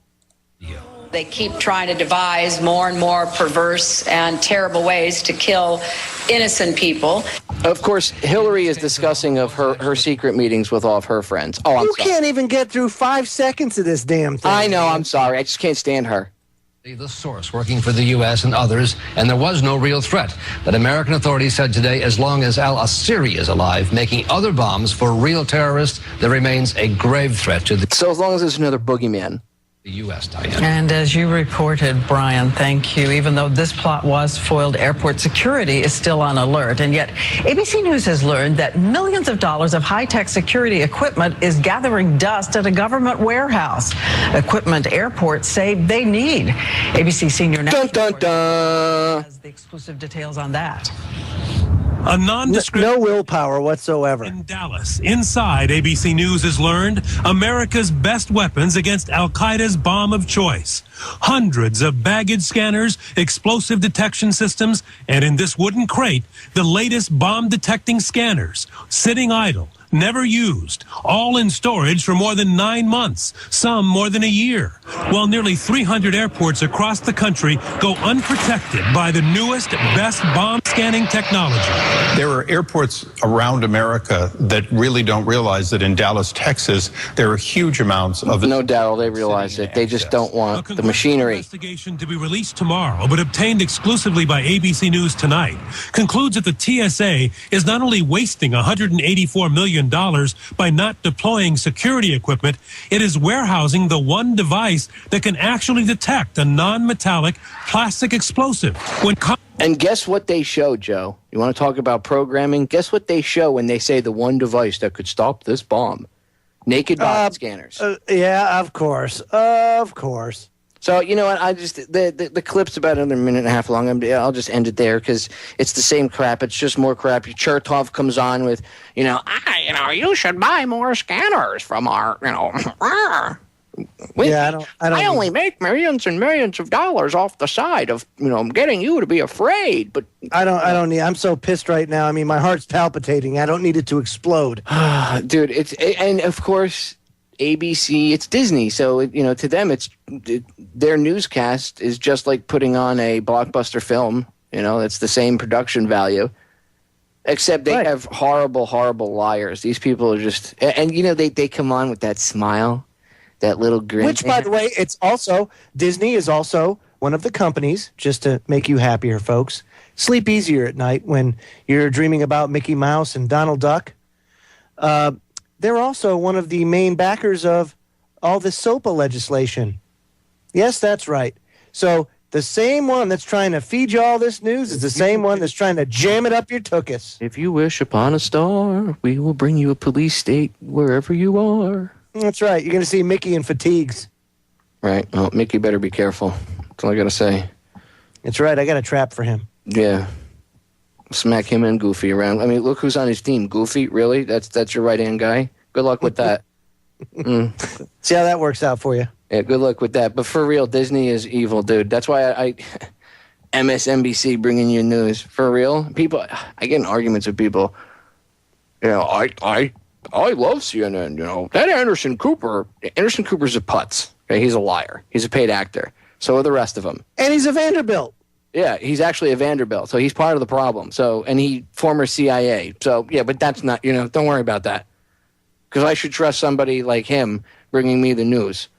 They keep trying to devise more and more perverse and terrible ways to kill innocent people. Of course, Hillary is discussing of her secret meetings with all of her friends. Oh, I'm sorry. Can't even get through 5 seconds of this damn thing. I know, I'm sorry. I just can't stand her. The source working for the U.S. and others, and there was no real threat. But American authorities said today, as long as al-Assiri is alive, making other bombs for real terrorists, there remains a grave threat to the... So as long as there's another boogeyman. The U.S. Diane. And as you reported, Brian, thank you. Even though this plot was foiled, airport security is still on alert. And yet, ABC News has learned that millions of dollars of high-tech security equipment is gathering dust at a government warehouse. Equipment airports say they need. ABC senior national reporter has the exclusive details on that. A nondescript no willpower whatsoever. In Dallas, inside ABC News has learned America's best weapons against Al-Qaeda's bomb of choice. Hundreds of baggage scanners, explosive detection systems, and in this wooden crate, the latest bomb detecting scanners, sitting idle, never used, all in storage for more than 9 months, some more than a year, while nearly 300 airports across the country go unprotected by the newest, best bomb scanning technology. There are airports around America that really don't realize that in Dallas, Texas, there are huge amounts of... No doubt they realize it. They just don't want the machinery. Investigation to be released tomorrow, but obtained exclusively by ABC News tonight, concludes that the TSA is not only wasting $184 million by not deploying security equipment, it is warehousing the one device that can actually detect a non-metallic plastic explosive. And guess what they show, Joe? You want to talk about programming? Guess what they show when they say the one device that could stop this bomb? Naked body scanners. Yeah, of course. Of course. So, you know what, the clip's about another minute and a half long. I'll just end it there because it's the same crap. It's just more crap. Chertoff comes on with, you should buy more scanners from our, I only make millions and millions of dollars off the side of, getting you to be afraid. But I'm so pissed right now. I mean, my heart's palpitating. I don't need it to explode. Dude, and of course... ABC, it's Disney, so to them, their newscast is just like putting on a blockbuster film. It's the same production value, except they have horrible, horrible liars. These people are just, and they come on with that smile, that little grin. Which, by the way, Disney is also one of the companies, just to make you happier, folks. Sleep easier at night when you're dreaming about Mickey Mouse and Donald Duck. They're also one of the main backers of all this SOPA legislation. Yes, that's right. So the same one that's trying to feed you all this news is the same one that's trying to jam it up your tuchus. If you wish upon a star, we will bring you a police state wherever you are. That's right. You're going to see Mickey in fatigues. Right. Well, Mickey better be careful. That's all I got to say. That's right. I got a trap for him. Yeah. Smack him and Goofy around. I mean, look who's on his team. Goofy, really? That's your right-hand guy? Good luck with that. See how that works out for you. Yeah, good luck with that. But for real, Disney is evil, dude. That's why I MSNBC bringing you news. For real, people. I get in arguments with people. You know, I love CNN. You know, that Anderson Cooper's a putz. Okay? He's a liar. He's a paid actor. So are the rest of them. And he's a Vanderbilt. Yeah, he's actually a Vanderbilt. So he's part of the problem. So, and he former CIA. So yeah, but that's not. You know, don't worry about that. Because I should trust somebody like him bringing me the news.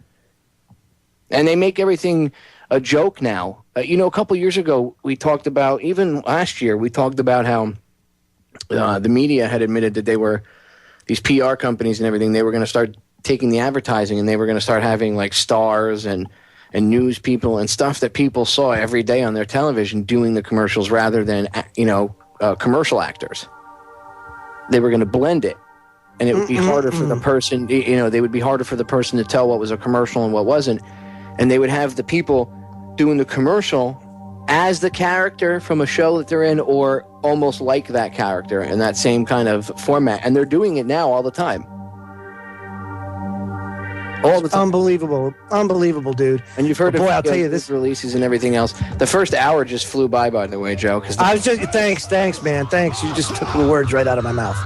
And they make everything a joke now. You know, a couple years ago, we talked about, even last year, we talked about how the media had admitted that they were, these PR companies and everything, they were going to start taking the advertising and they were going to start having like stars and news people and stuff that people saw every day on their television doing the commercials rather than, commercial actors. They were going to blend it. And it would be harder for the person, they would be harder for the person to tell what was a commercial and what wasn't. And they would have the people doing the commercial as the character from a show that they're in or almost like that character in that same kind of format. And they're doing it now all the time. All the time. Unbelievable, dude. And you've heard of I'll tell you this releases and everything else. The first hour just flew by the way, Joe. Thanks, man. Thanks. You just took the words right out of my mouth.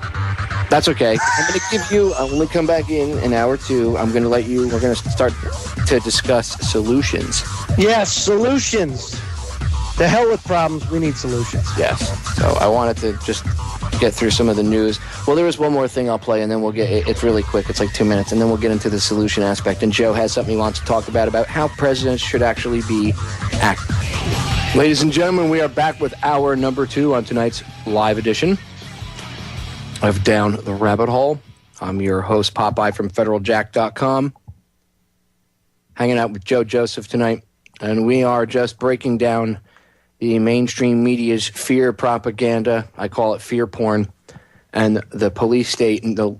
That's okay. I'm going to give you, when we come back in hour 2, I'm going to let you, we're going to start to discuss solutions. Yes, solutions. The hell with problems, we need solutions. Yes. So I wanted to just get through some of the news. Well, there is one more thing I'll play, and then we'll it's really quick. It's like 2 minutes, and then we'll get into the solution aspect. And Joe has something he wants to talk about how presidents should actually be acting. Ladies and gentlemen, we are back with hour number 2 on tonight's live edition of Down the Rabbit Hole. I'm your host, Popeye from federaljack.com. Hanging out with Joe Joseph tonight. And we are just breaking down the mainstream media's fear propaganda. I call it fear porn. And the police state, the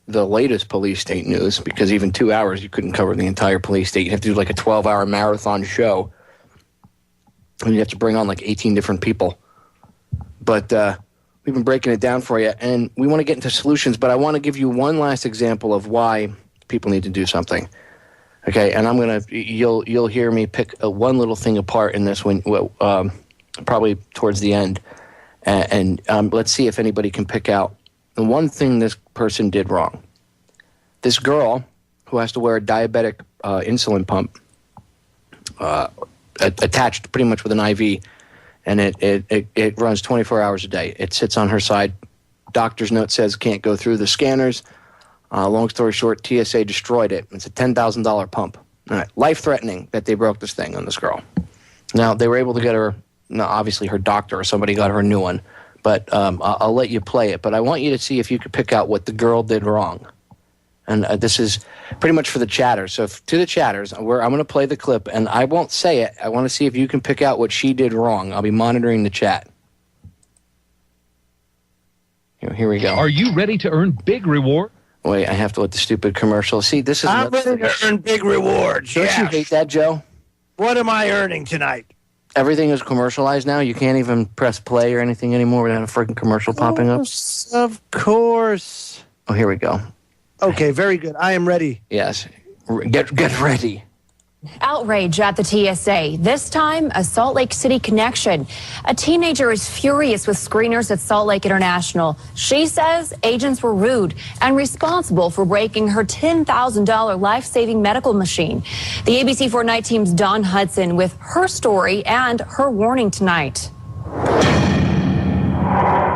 latest police state news, because even 2 hours, you couldn't cover the entire police state. You have to do like a 12-hour marathon show. And you have to bring on like 18 different people. But, we've been breaking it down for you, and we want to get into solutions, but I want to give you one last example of why people need to do something. Okay, and you'll hear me pick one little thing apart in this one, probably towards the end, and let's see if anybody can pick out the one thing this person did wrong. This girl who has to wear a diabetic insulin pump attached pretty much with an IV. And it runs 24 hours a day. It sits on her side. Doctor's note says can't go through the scanners. Long story short, TSA destroyed it. It's a $10,000 pump. All right. Life-threatening that they broke this thing on this girl. Now, they were able to get her, obviously her doctor or somebody got her a new one. But I'll let you play it. But I want you to see if you could pick out what the girl did wrong. And this is pretty much for the chatters. So to the chatters, I'm going to play the clip, and I won't say it. I want to see if you can pick out what she did wrong. I'll be monitoring the chat. Here we go. Are you ready to earn big reward? Wait, I have to let the stupid commercial. See, this is... I'm ready to earn big rewards. Don't you hate that, Joe? What am I earning tonight? Everything is commercialized now. You can't even press play or anything anymore without a freaking commercial popping up. Of course. Oh, here we go. Okay, very good. I am ready. Yes. Get ready. Outrage at the TSA. This time, a Salt Lake City connection. A teenager is furious with screeners at Salt Lake International. She says agents were rude and responsible for breaking her $10,000 life-saving medical machine. The ABC 4 Night Team's Dawn Hudson with her story and her warning tonight.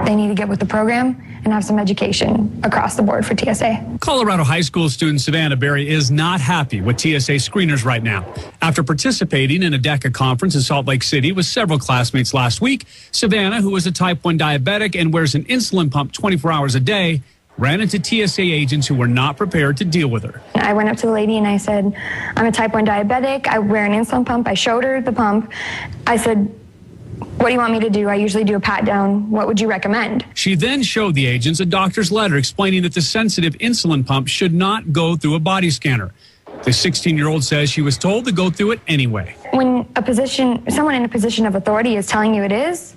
They need to get with the program and have some education across the board for TSA. Colorado high school student Savannah Berry is not happy with TSA screeners right now. After participating in a DECA conference in Salt Lake City with several classmates last week, Savannah, who is a type 1 diabetic and wears an insulin pump 24 hours a day, ran into TSA agents who were not prepared to deal with her. I went up to the lady and I said, I'm a type 1 diabetic. I wear an insulin pump. I showed her the pump. I said, what do you want me to do? I usually do a pat down. What would you recommend? She then showed the agents a doctor's letter explaining that the sensitive insulin pump should not go through a body scanner. The 16-year-old says she was told to go through it anyway. When someone in a position of authority is telling you it is,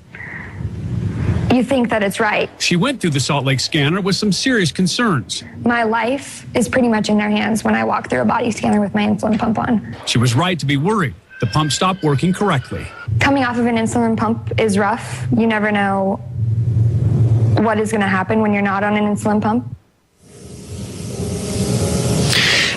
you think that it's right. She went through the Salt Lake scanner with some serious concerns. My life is pretty much in their hands when I walk through a body scanner with my insulin pump on. She was right to be worried. The pump stopped working correctly. Coming off of an insulin pump is rough. You never know what is going to happen when you're not on an insulin pump.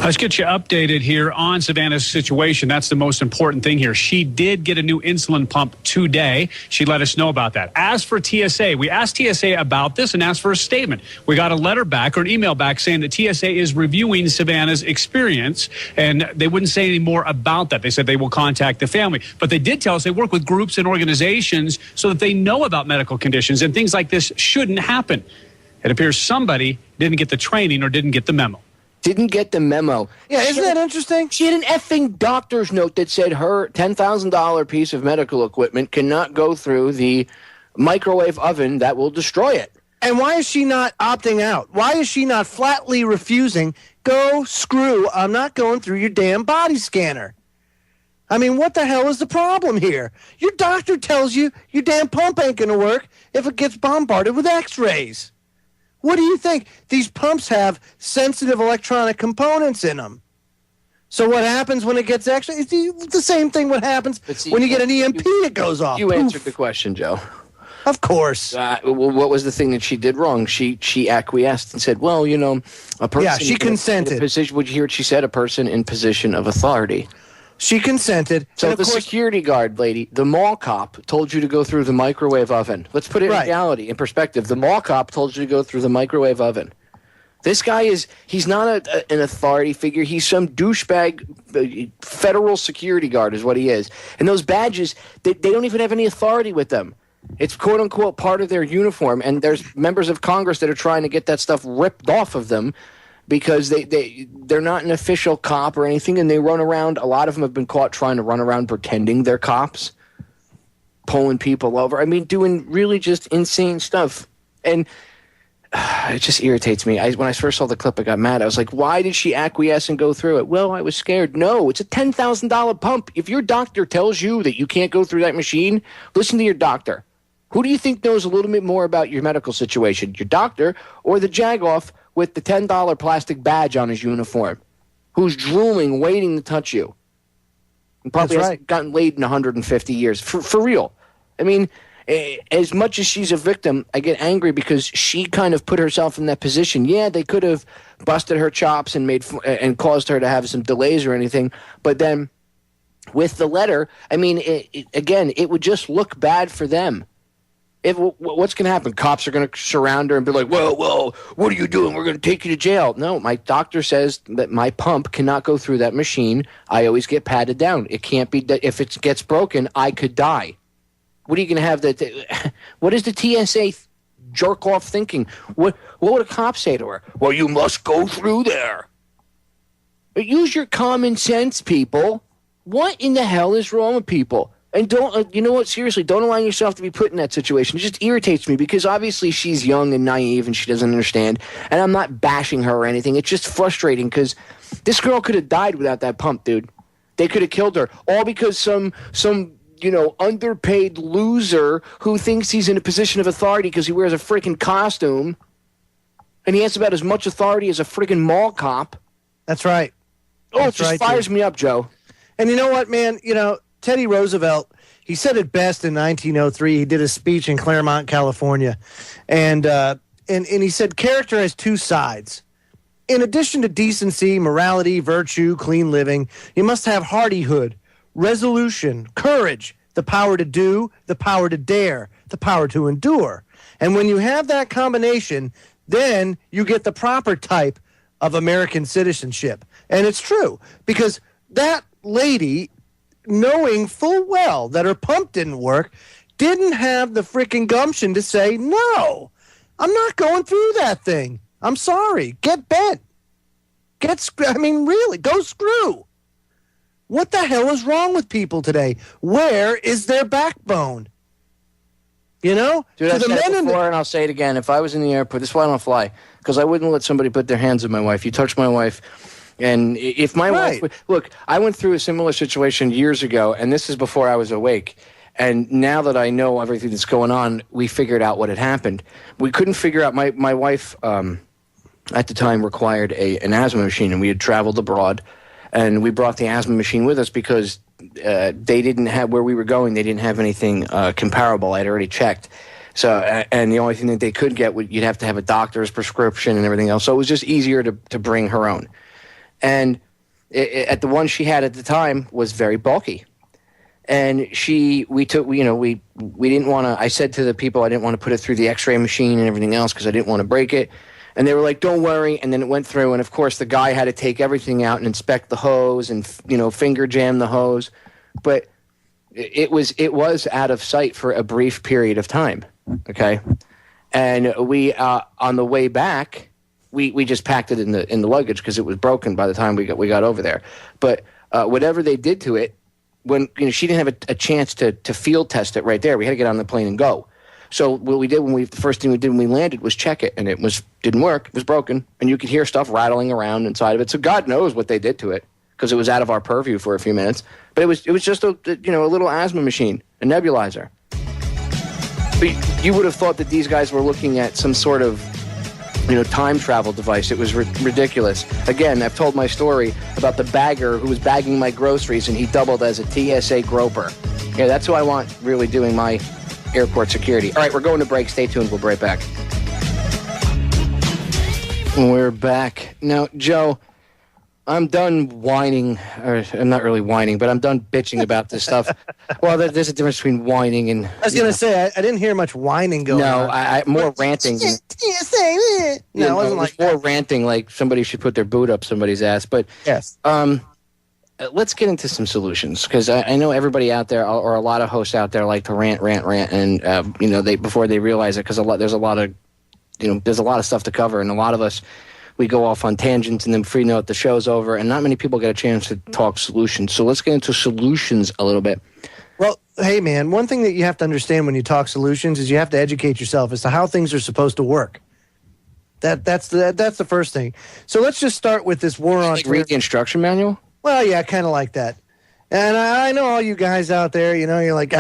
Let's get you updated here on Savannah's situation. That's the most important thing here. She did get a new insulin pump today. She let us know about that. As for TSA, we asked TSA about this and asked for a statement. We got a letter back or an email back saying that TSA is reviewing Savannah's experience, and they wouldn't say any more about that. They said they will contact the family. But they did tell us they work with groups and organizations so that they know about medical conditions and things like this shouldn't happen. It appears somebody didn't get the training or didn't get the memo. Didn't get the memo. Yeah, isn't that interesting? She had an effing doctor's note that said her $10,000 piece of medical equipment cannot go through the microwave oven that will destroy it. And why is she not opting out? Why is she not flatly refusing, go screw, I'm not going through your damn body scanner? I mean, what the hell is the problem here? Your doctor tells you your damn pump ain't going to work if it gets bombarded with x-rays. What do you think? These pumps have sensitive electronic components in them. So what happens when it gets extra? It's the same thing what happens when you get an EMP, it goes off. You answered the question, Joe. Of course. What was the thing that she did wrong? She acquiesced and said, well, you know, a person... Yeah, she consented. In a position, would you hear what she said? A person in position of authority. She consented. So the security guard lady, the mall cop, told you to go through the microwave oven. Let's put it in reality, in perspective. The mall cop told you to go through the microwave oven. This guy he's not an authority figure. He's some douchebag federal security guard is what he is. And those badges, they don't even have any authority with them. It's quote-unquote part of their uniform. And there's members of Congress that are trying to get that stuff ripped off of them, because they're not an official cop or anything, and they run around. A lot of them have been caught trying to run around pretending they're cops, pulling people over. I mean, doing really just insane stuff. And it just irritates me. When I first saw the clip, I got mad. I was like, why did she acquiesce and go through it? Well, I was scared. No, it's a $10,000 pump. If your doctor tells you that you can't go through that machine, listen to your doctor. Who do you think knows a little bit more about your medical situation? Your doctor or the jagoff with the $10 plastic badge on his uniform, who's drooling, waiting to touch you, and probably hasn't gotten laid in 150 years. For real. I mean, as much as she's a victim, I get angry because she kind of put herself in that position. Yeah, they could have busted her chops and caused her to have some delays or anything, but then with the letter, I mean, it would just look bad for them. What's going to happen? Cops are going to surround her and be like, whoa, what are you doing? We're going to take you to jail. No, my doctor says that my pump cannot go through that machine. I always get patted down. It can't be that if it gets broken, I could die. What are you going to have that? What is the TSA jerk off thinking? What would a cop say to her? Well, you must go through there. But use your common sense, people. What in the hell is wrong with people? And don't, you know what, seriously, don't allow yourself to be put in that situation. It just irritates me because obviously she's young and naive and she doesn't understand. And I'm not bashing her or anything. It's just frustrating because this girl could have died without that pump, dude. They could have killed her. All because some underpaid loser who thinks he's in a position of authority because he wears a freaking costume. And he has about as much authority as a freaking mall cop. That's right. It just fires me up, Joe. And you know what, man? Teddy Roosevelt, he said it best in 1903. He did a speech in Claremont, California. And he said character has two sides. In addition to decency, morality, virtue, clean living, you must have hardihood, resolution, courage, the power to do, the power to dare, the power to endure. And when you have that combination, then you get the proper type of American citizenship. And it's true, because that lady, knowing full well that her pump didn't work, didn't have the freaking gumption to say, no, I'm not going through that thing. I'm sorry. Get bent. Really, go screw. What the hell is wrong with people today? Where is their backbone? Dude, I've said it before, and I'll say it again. If I was in the airport, this is why I don't fly, because I wouldn't let somebody put their hands on my wife. You touch my wife. And if my wife, look, I went through a similar situation years ago, and this is before I was awake. And now that I know everything that's going on, we figured out what had happened. We couldn't figure out, my wife at the time required an asthma machine, and we had traveled abroad, and we brought the asthma machine with us because they didn't have, where we were going, they didn't have anything comparable. I'd already checked. So, and the only thing that they could get, you'd have to have a doctor's prescription and everything else. So it was just easier to bring her own. And at the one she had at the time was very bulky. And we didn't want to, I said to the people, I didn't want to put it through the x-ray machine and everything else because I didn't want to break it. And they were like, don't worry. And then it went through. And of course, the guy had to take everything out and inspect the hose and, finger jam the hose. But it was out of sight for a brief period of time. Okay. And we, on the way back, we just packed it in the luggage because it was broken by the time we got over there. But whatever they did to it, when she didn't have a chance to field test it right there, we had to get on the plane and go. So what we did the first thing we did when we landed was check it, and it didn't work. It was broken, and you could hear stuff rattling around inside of it. So God knows what they did to it because it was out of our purview for a few minutes. But it was just a little asthma machine, a nebulizer. But you would have thought that these guys were looking at some sort of time travel device. It was ridiculous. Again, I've told my story about the bagger who was bagging my groceries, and he doubled as a TSA groper. Yeah, that's who I want really doing my airport security. All right, we're going to break. Stay tuned. We'll be right back. We're back. Now, Joe, I'm done whining, or I'm not really whining, but I'm done bitching about this stuff. Well, there's a difference between whining and... I was going to say, I didn't hear much whining going on. No, I more ranting. No, it wasn't like more ranting, like somebody should put their boot up somebody's ass. But yes, let's get into some solutions, because I know everybody out there, or a lot of hosts out there, like to rant, and before they realize it, because there's a lot of stuff to cover, and a lot of us, we go off on tangents, and then before you know it, the show's over, and not many people get a chance to talk solutions. So let's get into solutions a little bit. Well, hey, man, one thing that you have to understand when you talk solutions is you have to educate yourself as to how things are supposed to work. That's the first thing. So let's just start with this war on terror. Read the instruction manual? Well, yeah, kind of like that. And I know all you guys out there, you're like,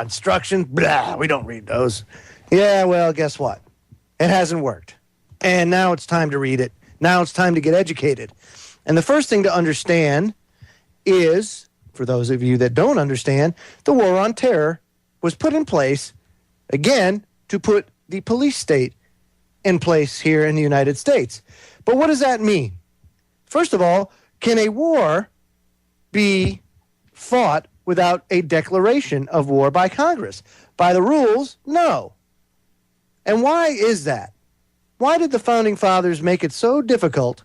instructions, blah, we don't read those. Yeah, well, guess what? It hasn't worked. And now it's time to read it. Now it's time to get educated. And the first thing to understand is, for those of you that don't understand, the war on terror was put in place, again, to put the police state in place here in the United States. But what does that mean? First of all, can a war be fought without a declaration of war by Congress? By the rules, no. And why is that? Why did the Founding Fathers make it so difficult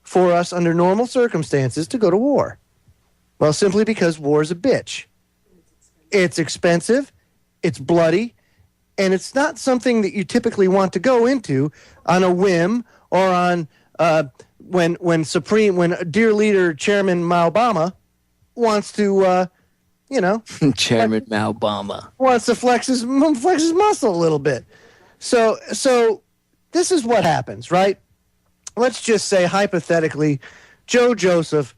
for us under normal circumstances to go to war? Well, simply because war is a bitch. It's expensive, it's bloody, and it's not something that you typically want to go into on a whim or on when dear leader Chairman Mao Obama wants to, Chairman Mao Obama wants to flex his muscle a little bit. So this is what happens, right? Let's just say, hypothetically, Joe Joseph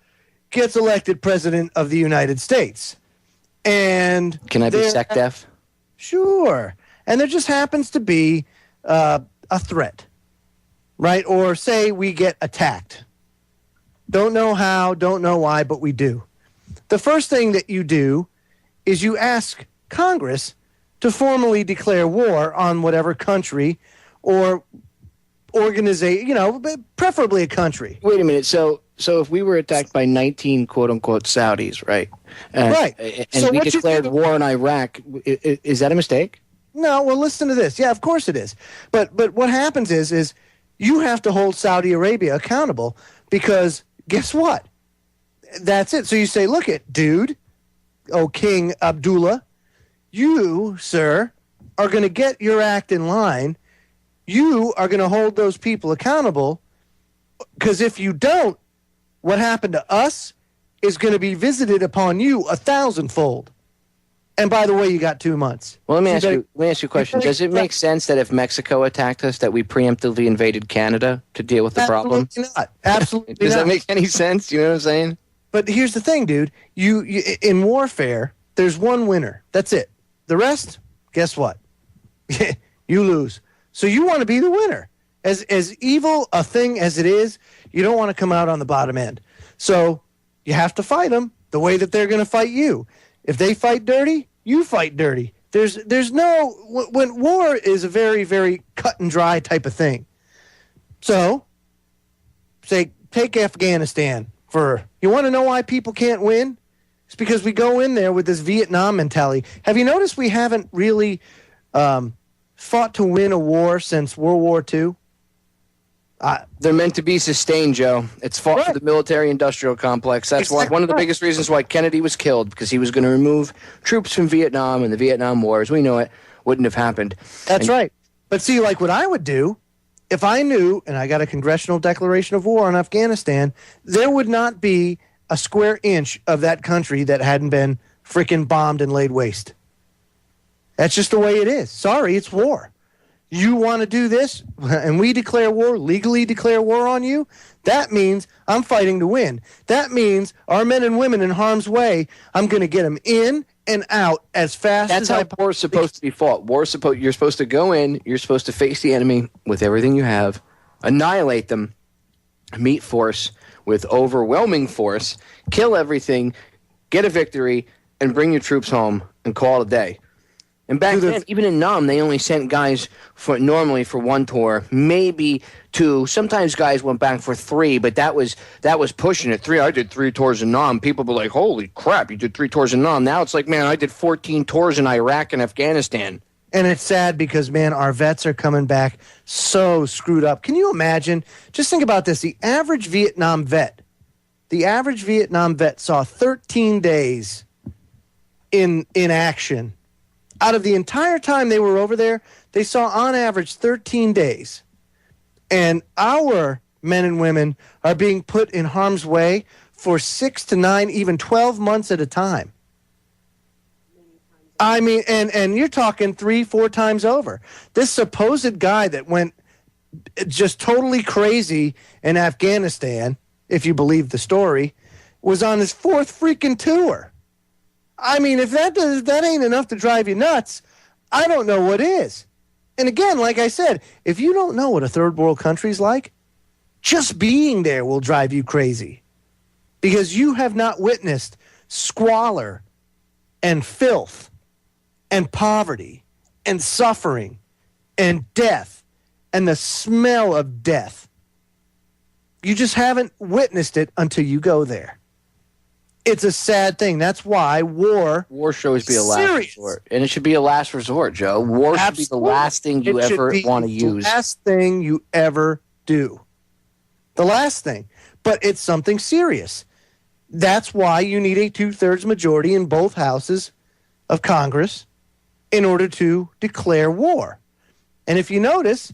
gets elected president of the United States. And can I be sec def? Sure. And there just happens to be a threat, right? Or say we get attacked. Don't know how, don't know why, but we do. The first thing that you do is you ask Congress to formally declare war on whatever country or organization, preferably a country. Wait a minute. So if we were attacked by 19 quote-unquote Saudis, right? Right. And we declared war on Iraq, is that a mistake? No, well, listen to this. Yeah, of course it is. But what happens is you have to hold Saudi Arabia accountable because guess what? That's it. So you say, look it, dude, King Abdullah, you, sir, are going to get your act in line. You are going to hold those people accountable because if you don't, what happened to us is going to be visited upon you 1,000-fold. And by the way, you got 2 months. Well, let me ask you a question. Does it make sense that if Mexico attacked us, that we preemptively invaded Canada to deal with the problem? Absolutely not. Absolutely Does not. that make any sense? You know what I'm saying? But here's the thing, dude. You in warfare, there's one winner. That's it. The rest, guess what? You lose. So you want to be the winner. As evil a thing as it is, you don't want to come out on the bottom end. So you have to fight them the way that they're going to fight you. If they fight dirty, you fight dirty. There's no, when war is a very, very cut and dry type of thing. So, take Afghanistan you want to know why people can't win? It's because we go in there with this Vietnam mentality. Have you noticed we haven't really fought to win a war since World War II? They're meant to be sustained, Joe. It's fought for the military-industrial complex. That's why one of the biggest reasons why Kennedy was killed, because he was going to remove troops from Vietnam, and the Vietnam War, as we know it, wouldn't have happened. That's right. But see, like what I would do, if I knew, and I got a congressional declaration of war on Afghanistan, there would not be a square inch of that country that hadn't been freaking bombed and laid waste. That's just the way it is. Sorry, it's war. You want to do this, and we declare war, legally declare war on you, that means I'm fighting to win. That means our men and women in harm's way, I'm going to get them in and out as fast as I... That's how war is supposed to be fought. You're supposed to go in, you're supposed to face the enemy with everything you have, annihilate them, meet force with overwhelming force, kill everything, get a victory, and bring your troops home and call it a day. And back then, even in Nam, they only sent guys normally for one tour, maybe two. Sometimes guys went back for three, but that was pushing it. I did 3 tours in Nam. People were like, holy crap, you did 3 tours in Nam. Now it's like, man, I did 14 tours in Iraq and Afghanistan. And it's sad because, man, our vets are coming back so screwed up. Can you imagine? Just think about this. The average Vietnam vet saw 13 days in action. Out of the entire time they were over there, they saw on average 13 days. And our men and women are being put in harm's way for 6 to 9, even 12 months at a time. I mean, and you're talking 3-4 times over. This supposed guy that went just totally crazy in Afghanistan, if you believe the story, was on his 4th freaking tour. I mean, if that ain't enough to drive you nuts, I don't know what is. And again, like I said, if you don't know what a third world country's like, just being there will drive you crazy. Because you have not witnessed squalor and filth and poverty and suffering and death and the smell of death. You just haven't witnessed it until you go there. It's a sad thing. That's why war should always be a last resort. And it should be a last resort, Joe. War should be the last thing you ever want to use. The last thing you ever do. The last thing. But it's something serious. That's why you need a 2/3 majority in both houses of Congress in order to declare war. And if you notice,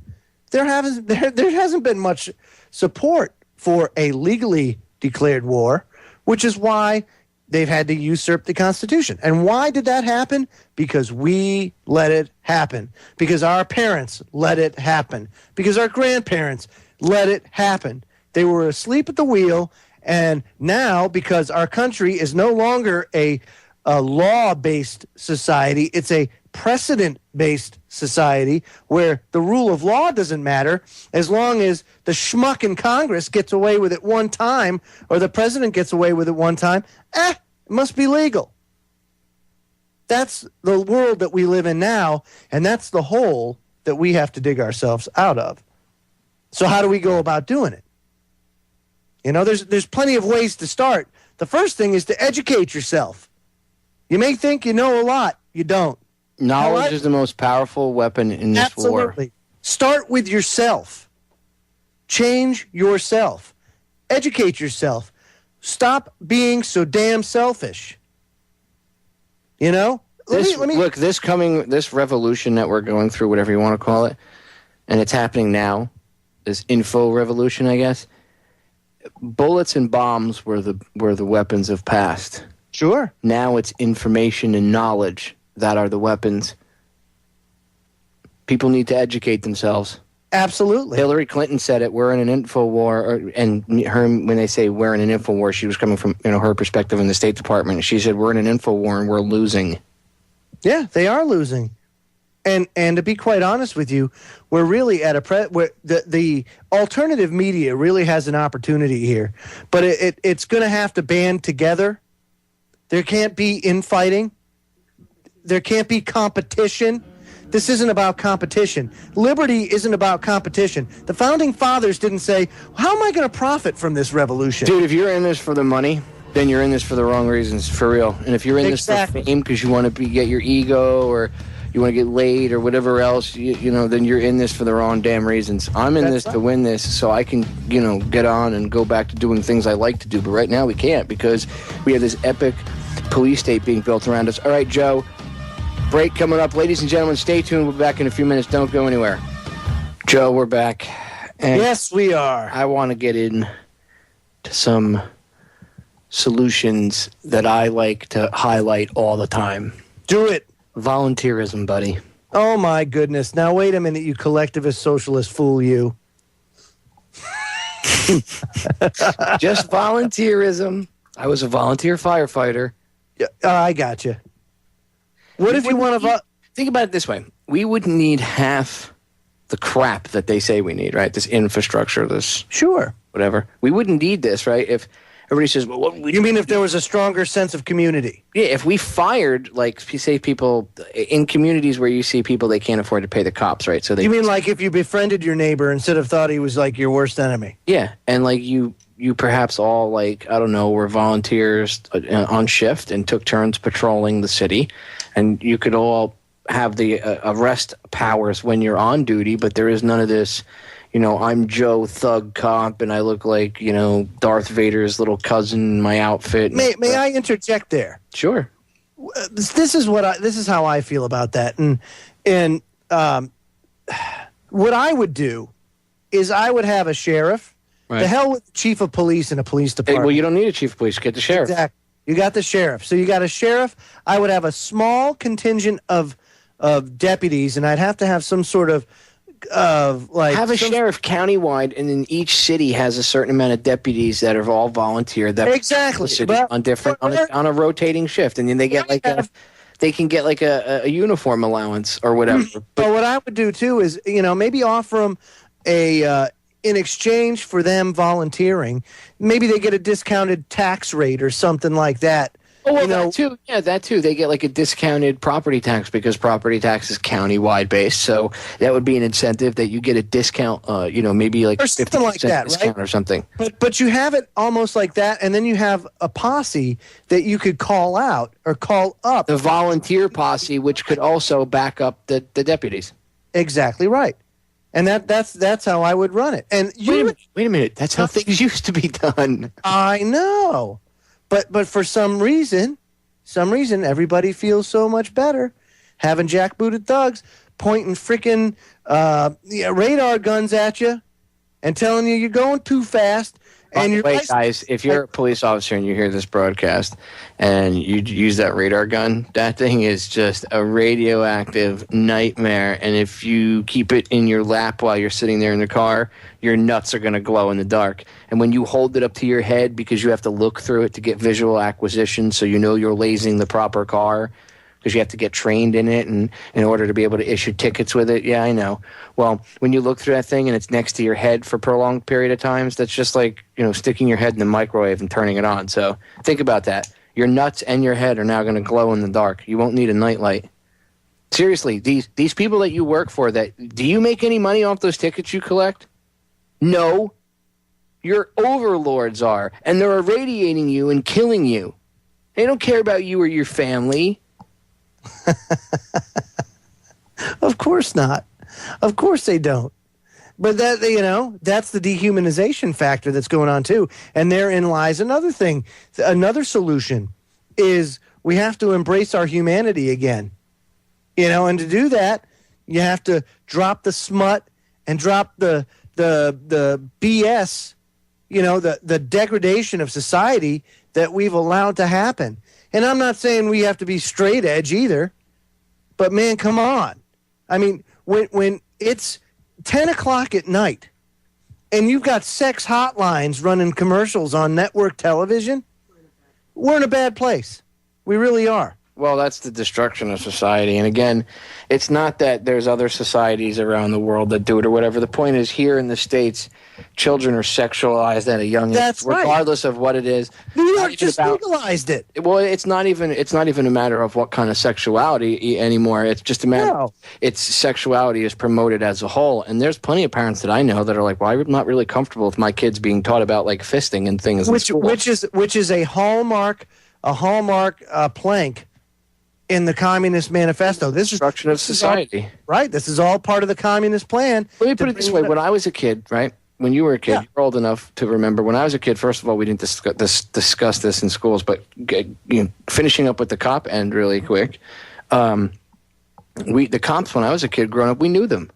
there hasn't been much support for a legally declared war, which is why they've had to usurp the Constitution. And why did that happen? Because we let it happen. Because our parents let it happen. Because our grandparents let it happen. They were asleep at the wheel, and now, because our country is no longer a law-based society, it's a precedent-based society where the rule of law doesn't matter as long as the schmuck in Congress gets away with it one time or the president gets away with it one time, it must be legal. That's the world that we live in now, and that's the hole that we have to dig ourselves out of. So how do we go about doing it? You know, there's plenty of ways to start. The first thing is to educate yourself. You may think you know a lot. You don't. Knowledge is the most powerful weapon in this war. Absolutely. Start with yourself. Change yourself. Educate yourself. Stop being so damn selfish. You know? Look, this revolution that we're going through, whatever you want to call it, and it's happening now, this info revolution, I guess. Bullets and bombs were the weapons of past. Sure. Now it's information and knowledge that are the weapons. People need to educate themselves. Absolutely. Hillary Clinton said it. We're in an info war, and when they say we're in an info war, she was coming from her perspective in the State Department. She said we're in an info war and we're losing. Yeah, they are losing. And to be quite honest with you, we're really at where the alternative media really has an opportunity here, but it's going to have to band together. There can't be infighting. There can't be competition. This isn't about competition. Liberty isn't about competition. The Founding Fathers didn't say, how am I going to profit from this revolution? Dude, if you're in this for the money, then you're in this for the wrong reasons, for real. And if you're in this for fame because you want to get your ego or you want to get laid or whatever else, then you're in this for the wrong damn reasons. I'm in this to win this so I can, get on and go back to doing things I like to do. But right now we can't because we have this epic police state being built around us. All right, Joe. Break coming up. Ladies and gentlemen, stay tuned. We'll be back in a few minutes. Don't go anywhere. Joe, we're back. And yes, we are. I want to get in to some solutions that I like to highlight all the time. Do it. Volunteerism, buddy. Oh, my goodness. Now, wait a minute, you collectivist socialist fool, you. Just volunteerism. I was a volunteer firefighter. I got you. What if you want to think about it this way? We wouldn't need half the crap that they say we need, right? This infrastructure, this whatever. We wouldn't need this, right? If everybody says, "Well, what you mean if there was a stronger sense of community?" Yeah, if we fired, like, say, people in communities where you see people they can't afford to pay the cops, right? So you mean like if you befriended your neighbor instead of thought he was like your worst enemy? Yeah, and like you perhaps all, like, I don't know, were volunteers on shift and took turns patrolling the city. And you could all have the arrest powers when you're on duty, but there is none of this, I'm Joe Thug Cop and I look like, Darth Vader's little cousin in my outfit. May I interject there? Sure. This is how I feel about that. And what I would do is I would have a sheriff. Right. The hell with the chief of police in a police department. Hey, well, you don't need a chief of police. Get the sheriff. Exactly. You got the sheriff. So you got a sheriff. I would have a small contingent of deputies, and I'd have to have some sort of have a sheriff countywide, and then each city has a certain amount of deputies that are all volunteer. That exactly on a rotating shift, and then they get they can get like a uniform allowance or whatever. But what I would do too is maybe offer them in exchange for them volunteering, maybe they get a discounted tax rate or something like that. Oh, well, that too. Yeah, that too. They get like a discounted property tax because property tax is county-wide based. So that would be an incentive that you get a discount, maybe like 50% like that, discount right? or something. But you have it almost like that, and then you have a posse that you could call out or call up. The volunteer posse, which could also back up the deputies. Exactly right. And that's how I would run it. And wait a minute. That's how things used to be done. I know. But for some reason everybody feels so much better having jackbooted thugs pointing freaking radar guns at you and telling you you're going too fast. And wait, guys, if you're a police officer and you hear this broadcast and you use that radar gun, that thing is just a radioactive nightmare. And if you keep it in your lap while you're sitting there in the car, your nuts are going to glow in the dark. And when you hold it up to your head because you have to look through it to get visual acquisition so you know you're lasing the proper car, because you have to get trained in it and in order to be able to issue tickets with it. Yeah, I know. Well, when you look through that thing and it's next to your head for a prolonged period of times, that's just like, sticking your head in the microwave and turning it on. So think about that. Your nuts and your head are now going to glow in the dark. You won't need a nightlight. Seriously, these people that you work for, do you make any money off those tickets you collect? No. Your overlords are, and they're irradiating you and killing you. They don't care about you or your family. Of course not. Of course they don't. But that's the dehumanization factor that's going on too. And therein lies another thing. Another solution is we have to embrace our humanity again. And to do that, you have to drop the smut and drop the BS, the degradation of society that we've allowed to happen. And I'm not saying we have to be straight edge either, but man, come on. I mean, when it's 10 o'clock at night, and you've got sex hotlines running commercials on network television, we're in a bad place. We really are. Well, that's the destruction of society. And again, it's not that there's other societies around the world that do it or whatever. The point is, here in the States, children are sexualized at a young age, regardless of what it is. New York just legalized it. Well, it's not even a matter of what kind of sexuality anymore. It's just a matter of its sexuality is promoted as a whole. And there's plenty of parents that I know that are like, well, I'm not really comfortable with my kids being taught about like fisting and things. Which is a hallmark plank in the Communist Manifesto. This is destruction of society. Right. This is all part of the Communist plan. Let me put it this way. When I was a kid, right? When you were a kid, you're old enough to remember. When I was a kid, first of all, we didn't discuss this in schools, but finishing up with the cop end really quick, the cops, when I was a kid growing up, we knew them.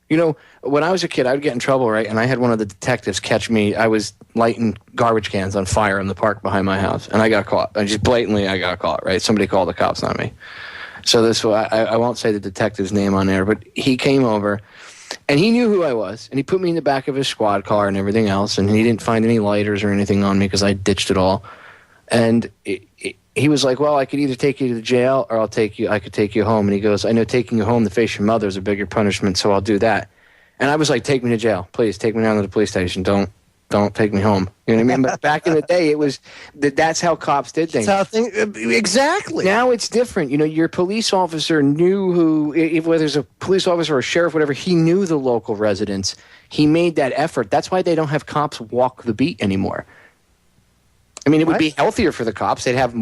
You know, when I was a kid, I would get in trouble, right? And I had one of the detectives catch me. I was lighting garbage cans on fire in the park behind my house, and I got caught. I got caught, right? Somebody called the cops on me. So I won't say the detective's name on there, but he came over, and he knew who I was, and he put me in the back of his squad car and everything else, and he didn't find any lighters or anything on me because I ditched it all. And he was like, well, I could either take you to jail or I could take you home. And he goes, I know taking you home to face your mother is a bigger punishment, so I'll do that. And I was like, take me to jail. Please, take me down to the police station. Don't take me home. You know what I mean? But back in the day, it was that's how cops did things. Exactly. Now it's different. You know, your police officer knew whether it's a police officer or a sheriff, whatever, he knew the local residents. He made that effort. That's why they don't have cops walk the beat anymore. I mean, it would be healthier for the cops. They'd have,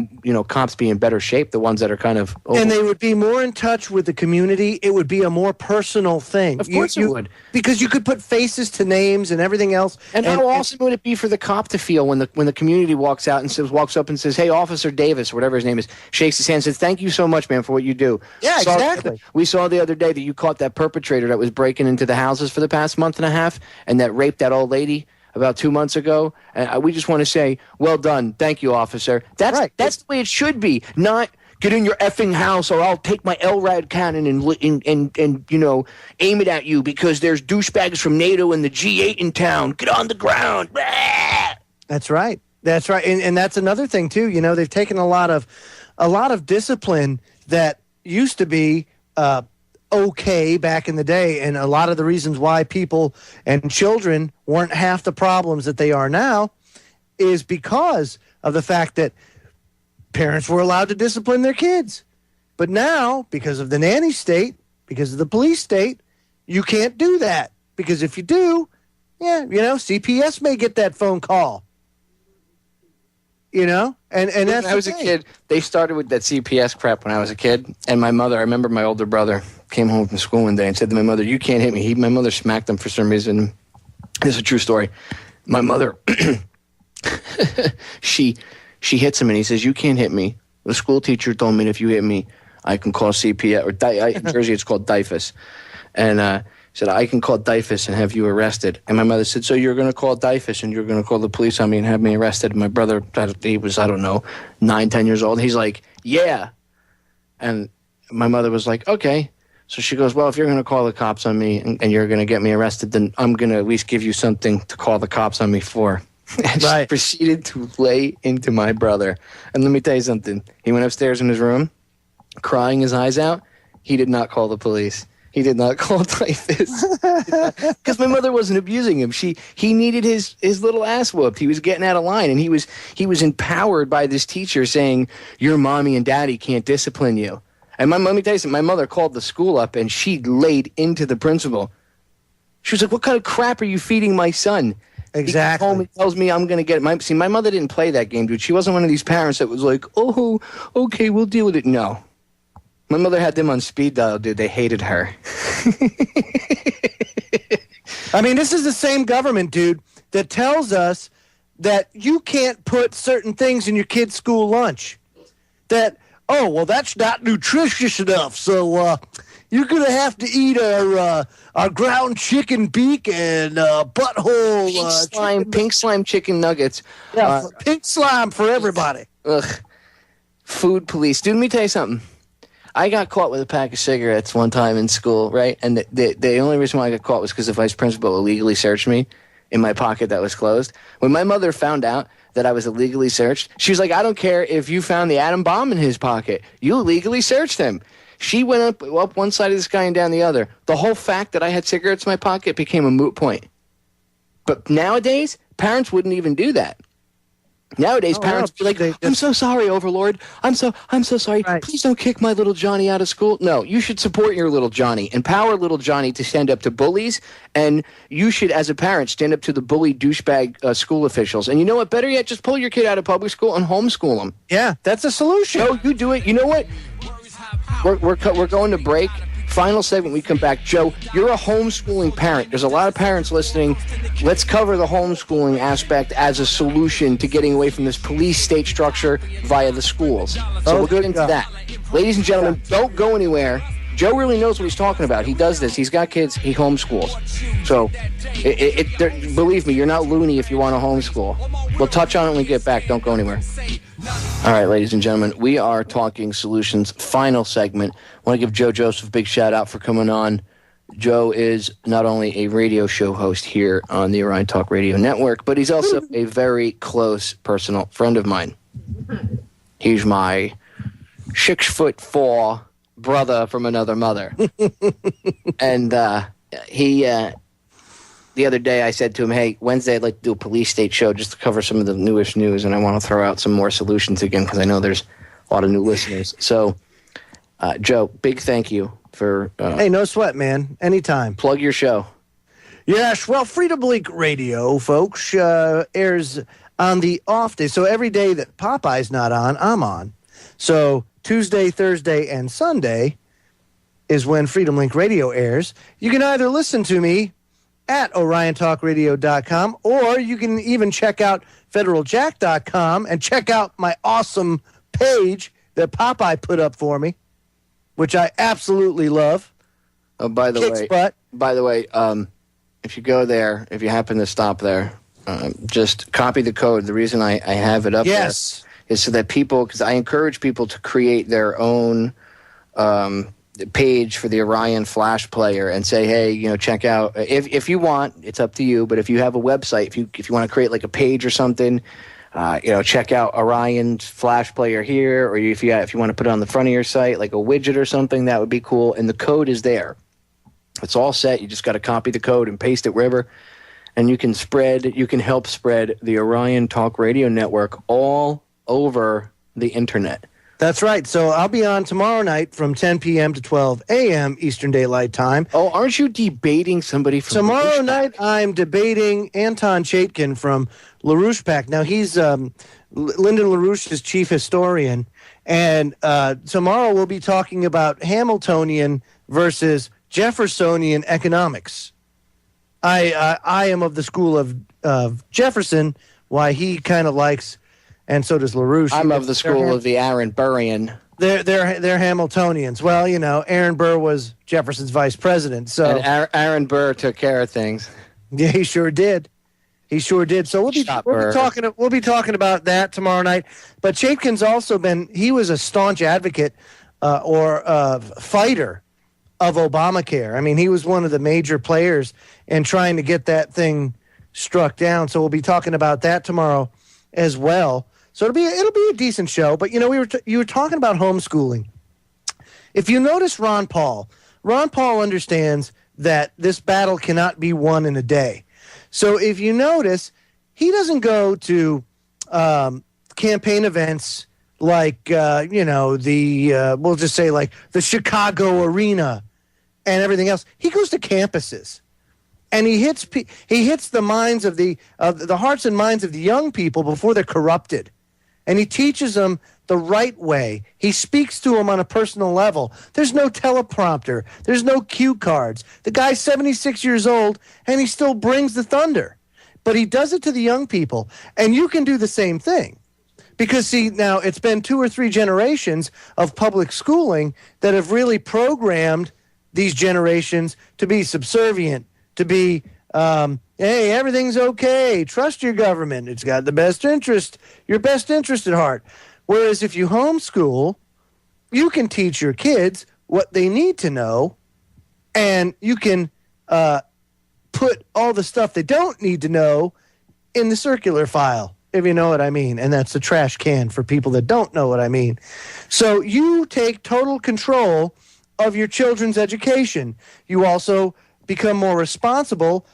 cops be in better shape, the ones that are kind of old. And they would be more in touch with the community. It would be a more personal thing. Of course it would. Because you could put faces to names and everything else. And how awesome would it be for the cop to feel when the community walks up and says, hey, Officer Davis, or whatever his name is, shakes his hand and says, thank you so much, man, for what you do. Yeah, exactly. We saw the other day that you caught that perpetrator that was breaking into the houses for the past month and a half and that raped that old lady about 2 months ago. And we just want to say, well done. Thank you, officer. That's right. That's the way it should be. Not get in your effing house or I'll take my LRAD cannon and aim it at you because there's douchebags from NATO and the G8 in town. Get on the ground. That's right. That's right. And that's another thing too. You know, they've taken a lot of discipline that used to be okay back in the day, and a lot of the reasons why people and children weren't half the problems that they are now is because of the fact that parents were allowed to discipline their kids. But now, because of the nanny state, because of the police state, you can't do that. Because if you do, CPS may get that phone call. And that's when I was a kid, they started with that CPS crap when I was a kid. And my mother, I remember my older brother came home from school one day and said to my mother, you can't hit me. My mother smacked him for some reason. This is a true story. My mother, she hits him and he says, you can't hit me. The school teacher told me that if you hit me, I can call CPS. Or in Jersey, it's called DIFUS. And said, I can call DIFUS and have you arrested. And my mother said, so you're going to call DIFUS and you're going to call the police on me and have me arrested? And my brother, he was, 9, 10 years old. He's like, yeah. And my mother was like, okay. So she goes, well, if you're going to call the cops on me and you're going to get me arrested, then I'm going to at least give you something to call the cops on me for. And she proceeded to lay into my brother. And let me tell you something. He went upstairs in his room, crying his eyes out. He did not call the police. He did not call DIFUS because my mother wasn't abusing him. He needed his little ass whooped. He was getting out of line, and he was empowered by this teacher saying, your mommy and daddy can't discipline you. And let me tell you something, my mother called the school up, and she laid into the principal. She was like, what kind of crap are you feeding my son? Exactly. He tells me I'm going to get it. See, my mother didn't play that game, dude. She wasn't one of these parents that was like, oh, okay, we'll deal with it. No. My mother had them on speed dial, dude. They hated her. I mean, this is the same government, dude, that tells us that you can't put certain things in your kid's school lunch. That, that's not nutritious enough, so you're going to have to eat our ground chicken beak and butthole. Pink slime chicken nuggets. Yeah, pink slime for everybody. Ugh. Food police. Dude, let me tell you something. I got caught with a pack of cigarettes one time in school, right? And the only reason why I got caught was because the vice principal illegally searched me in my pocket that was closed. When my mother found out that I was illegally searched, she was like, I don't care if you found the atom bomb in his pocket. You illegally searched him. She went up one side of this guy and down the other. The whole fact that I had cigarettes in my pocket became a moot point. But nowadays, parents wouldn't even do that. Nowadays, parents would be like, I'm so sorry, Overlord. I'm so sorry. Right. Please don't kick my little Johnny out of school. No, you should support your little Johnny. Empower little Johnny to stand up to bullies. And you should, as a parent, stand up to the bully douchebag school officials. And you know what? Better yet, just pull your kid out of public school and homeschool them. Yeah, that's a solution. No, you do it. You know what? We're going to break. Final segment, we come back. Joe, you're a homeschooling parent. There's a lot of parents listening. Let's cover the homeschooling aspect as a solution to getting away from this police state structure via the schools. So we'll get into that. Ladies and gentlemen, don't go anywhere. Joe really knows what he's talking about. He does this. He's got kids. He homeschools. So believe me, you're not loony if you want to homeschool. We'll touch on it when we get back. Don't go anywhere. All right, ladies and gentlemen, we are talking solutions. Final segment. I want to give Joe Joseph a big shout out for coming on. Joe is not only a radio show host here on the Orion Talk Radio Network, but he's also a very close personal friend of mine. He's my 6'4" brother from another mother. And he the other day I said to him, hey, Wednesday I'd like to do a police state show just to cover some of the newest news, and I want to throw out some more solutions again because I know there's a lot of new listeners. So, Joe, big thank you for... hey, no sweat, man. Anytime. Plug your show. Yes, well, Freedom Link Radio, folks, airs on the off day. So every day that Popeye's not on, I'm on. So Tuesday, Thursday, and Sunday is when Freedom Link Radio airs. You can either listen to me at oriontalkradio.com, or you can even check out federaljack.com and check out my awesome page that Popeye put up for me, which I absolutely love. Oh, by the way, if you go there, if you happen to stop there, just copy the code. The reason I have it up there is so that people, because I encourage people to create their own page for the Orion Flash player and say, hey, check out, if you want, it's up to you, but if you have a website, if you want to create like a page or something, check out Orion's Flash player here, or if you want to put it on the front of your site, like a widget or something, that would be cool. And the code is there. It's all set. You just got to copy the code and paste it wherever, and you can help spread the Orion Talk Radio Network all over the internet. That's right. So I'll be on tomorrow night from 10 p.m. to 12 a.m. Eastern Daylight Time. Oh, aren't you debating somebody from tomorrow night? I'm debating Anton Chaikin from LaRouche PAC. Now, he's Lyndon LaRouche's chief historian, and tomorrow we'll be talking about Hamiltonian versus Jeffersonian economics. I am of the school of Jefferson, why he kind of likes... And so does LaRouche. I'm of the school of the Aaron Burrian. They're Hamiltonians. Well, Aaron Burr was Jefferson's vice president. So and Aaron Burr took care of things. Yeah, he sure did. So we'll be talking about that tomorrow night. But Chaikin's also he was a staunch advocate or fighter of Obamacare. I mean, he was one of the major players in trying to get that thing struck down. So we'll be talking about that tomorrow as well. So it'll be a decent show. But you were talking about homeschooling. If you notice Ron Paul understands that this battle cannot be won in a day. So if you notice, he doesn't go to campaign events like we'll just say like the Chicago Arena and everything else. He goes to campuses. And he hits the minds of the hearts and minds of the young people before they're corrupted, and he teaches them the right way. He speaks to them on a personal level. There's no teleprompter. There's no cue cards. The guy's 76 years old, and he still brings the thunder. But he does it to the young people, and you can do the same thing. Because, see, now it's been 2 or 3 generations of public schooling that have really programmed these generations to be subservient, to be, hey, everything's okay. Trust your government. It's got your best interest at heart. Whereas if you homeschool, you can teach your kids what they need to know, and you can put all the stuff they don't need to know in the circular file, if you know what I mean. And that's the trash can for people that don't know what I mean. So you take total control of your children's education. You also become more responsible,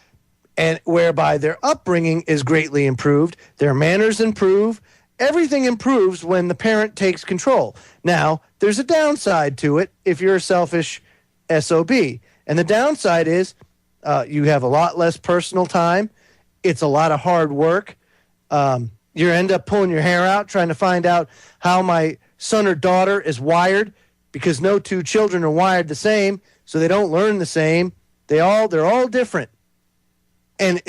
and whereby their upbringing is greatly improved, their manners improve, everything improves when the parent takes control. Now, there's a downside to it if you're a selfish SOB. And the downside is you have a lot less personal time. It's a lot of hard work. You end up pulling your hair out trying to find out how my son or daughter is wired, because no two children are wired the same, so they don't learn the same. They're all different. And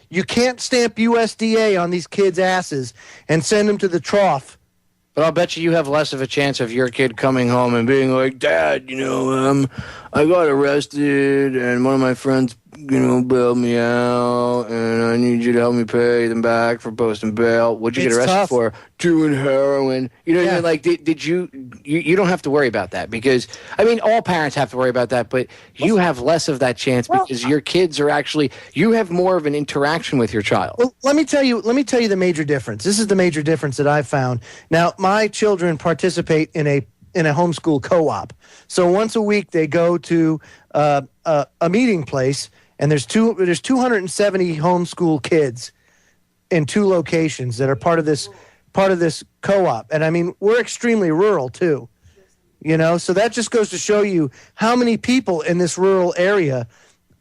you can't stamp USDA on these kids' asses and send them to the trough. But I'll bet you have less of a chance of your kid coming home and being like, Dad, I got arrested and one of my friends, bailed me out and I need you to help me pay them back for posting bail. What'd you get arrested for? Doing heroin. You know what I mean? Like, did you don't have to worry about that, because, all parents have to worry about that, but you have less of that chance because your kids are actually, you have more of an interaction with your child. Well, let me tell you the major difference. This is the major difference that I've found. Now, my children participate in a homeschool co-op. So once a week they go to a meeting place, and there's 270 homeschool kids in 2 locations that are part of this co-op. And we're extremely rural too. So that just goes to show you how many people in this rural area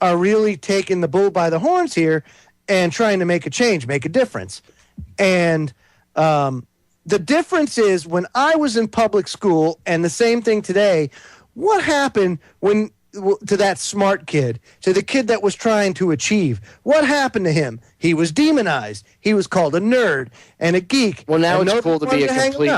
are really taking the bull by the horns here and trying to make a change, make a difference. And the difference is, when I was in public school, and the same thing today, what happened to that smart kid, to the kid that was trying to achieve? What happened to him? He was demonized. He was called a nerd and a geek. Well, now it's cool to be a complete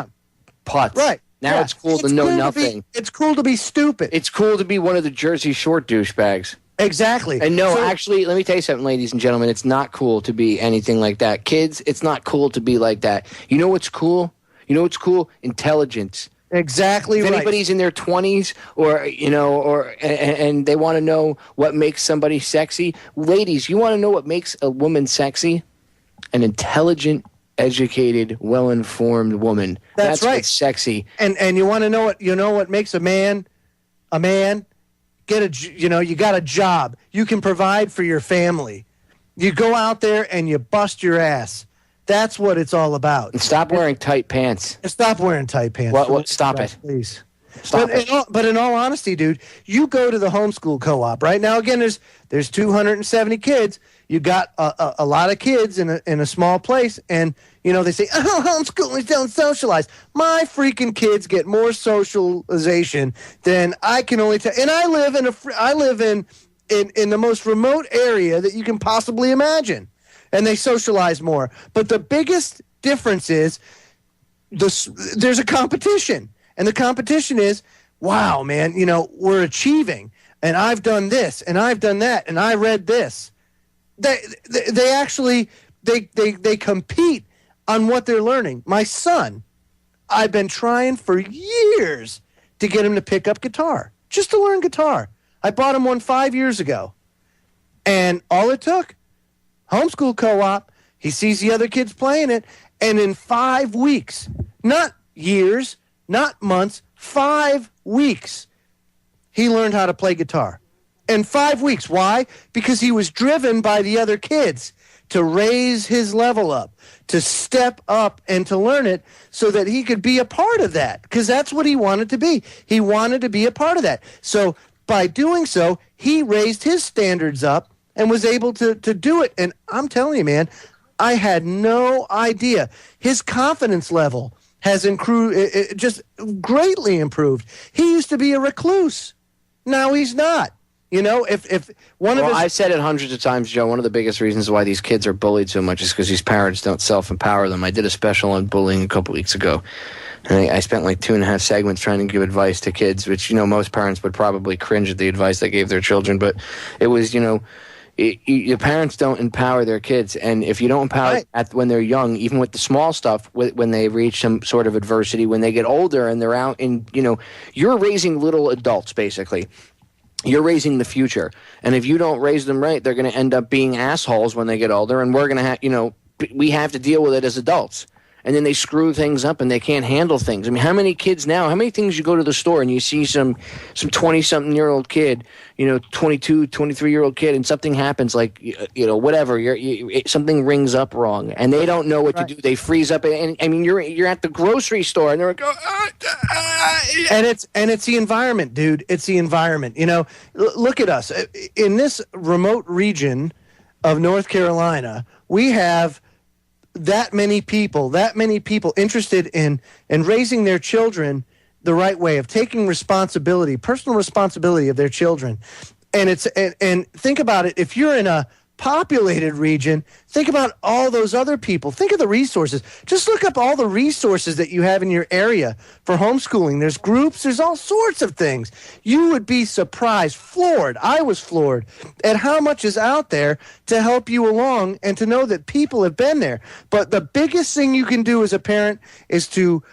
putz. Right. Now it's cool to know nothing. It's cool to be stupid. It's cool to be one of the Jersey Shore douchebags. Exactly. And actually, let me tell you something, ladies and gentlemen. It's not cool to be anything like that. Kids, it's not cool to be like that. You know what's cool? Intelligence. Exactly right. If right. anybody's in their 20s and they want to know what makes somebody sexy, ladies, you want to know what makes a woman sexy? An intelligent, educated, well-informed woman. That's right. What's sexy. And you want to know what makes a man get you got a job. You can provide for your family. You go out there and you bust your ass. That's what it's all about. And stop wearing tight pants. Stop wearing tight pants. What? Stop it. Please. Stop it. But in all honesty, dude, you go to the homeschool co-op. Right now, again, there's 270 kids. You got a lot of kids in a small place, and they say, homeschoolers don't socialize. My freaking kids get more socialization than I can only tell. And I live in the most remote area that you can possibly imagine. And they socialize more. But the biggest difference is there's a competition. And the competition is, wow, man, we're achieving. And I've done this, and I've done that, and I read this. They actually compete on what they're learning. My son, I've been trying for years to get him to pick up guitar, just to learn guitar. I bought him one 5 years ago. And all it took, homeschool co-op, he sees the other kids playing it, and in 5 weeks, not years, not months, 5 weeks, he learned how to play guitar. In 5 weeks. Why? Because he was driven by the other kids to raise his level up, to step up and to learn it so that he could be a part of that, because that's what he wanted to be. He wanted to be a part of that. So by doing so, he raised his standards up and was able to do it. And I'm telling you, man, I had no idea. His confidence level has just greatly improved. He used to be a recluse. Now he's not. If one of his... I've said it hundreds of times, Joe, one of the biggest reasons why these kids are bullied so much is because these parents don't self-empower them. I did a special on bullying a couple weeks ago. And I spent like 2.5 segments trying to give advice to kids, which, most parents would probably cringe at the advice I gave their children. But it was, Your parents don't empower their kids, and if you don't empower when they're young, even with the small stuff, when they reach some sort of adversity, when they get older and they're out in, you're raising little adults, basically. You're raising the future, and if you don't raise them right, they're going to end up being assholes when they get older, and we're going to have, we have to deal with it as adults. And then they screw things up and they can't handle things. I mean, how many kids now, how many things you go to the store and you see some 20-something-year-old kid, 22, 23-year-old kid, and something happens like, whatever, something rings up wrong, and they don't know what to do. They freeze up. And I mean, you're at the grocery store and they're like, and it's the environment, dude. It's the environment. Look at us. In this remote region of North Carolina, we have that many people interested in raising their children the right way, of taking responsibility, personal responsibility of their children. And think about it. If you're in a populated region, think about all those other people. Think of the resources. Just look up all the resources that you have in your area for homeschooling. There's groups, there's all sorts of things. You would be surprised, floored. I was floored at how much is out there to help you along and to know that people have been there. But the biggest thing you can do as a parent is to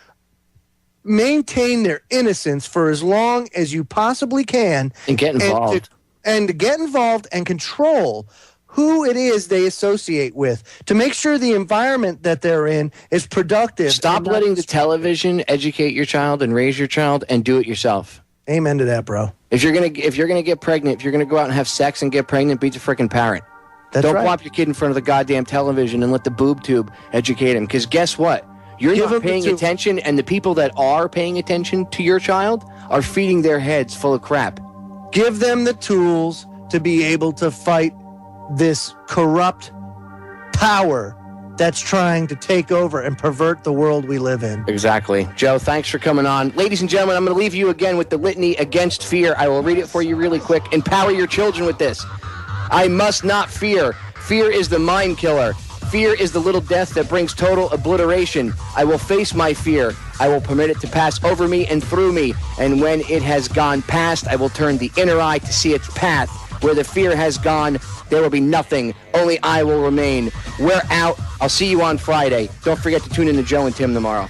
maintain their innocence for as long as you possibly can. And get involved. And to get involved and control who it is they associate with, to make sure the environment that they're in is productive. Stop letting the television educate your child and raise your child, and do it yourself. Amen to that, bro. If you're gonna get pregnant, if you're gonna go out and have sex and get pregnant, be the freaking parent. Don't plop your kid in front of the goddamn television and let the boob tube educate him. Because guess what? You're not paying attention, and the people that are paying attention to your child are feeding their heads full of crap. Give them the tools to be able to fight this corrupt power that's trying to take over and pervert the world we live in. Exactly. Joe, thanks for coming on. Ladies and gentlemen, I'm going to leave you again with the litany against fear. I will read it for you really quick. Empower your children with this. I must not fear. Fear is the mind killer. Fear is the little death that brings total obliteration. I will face my fear. I will permit it to pass over me and through me. And when it has gone past, I will turn the inner eye to see its path. Where the fear has gone, there will be nothing. Only I will remain. We're out. I'll see you on Friday. Don't forget to tune in to Joe and Tim tomorrow.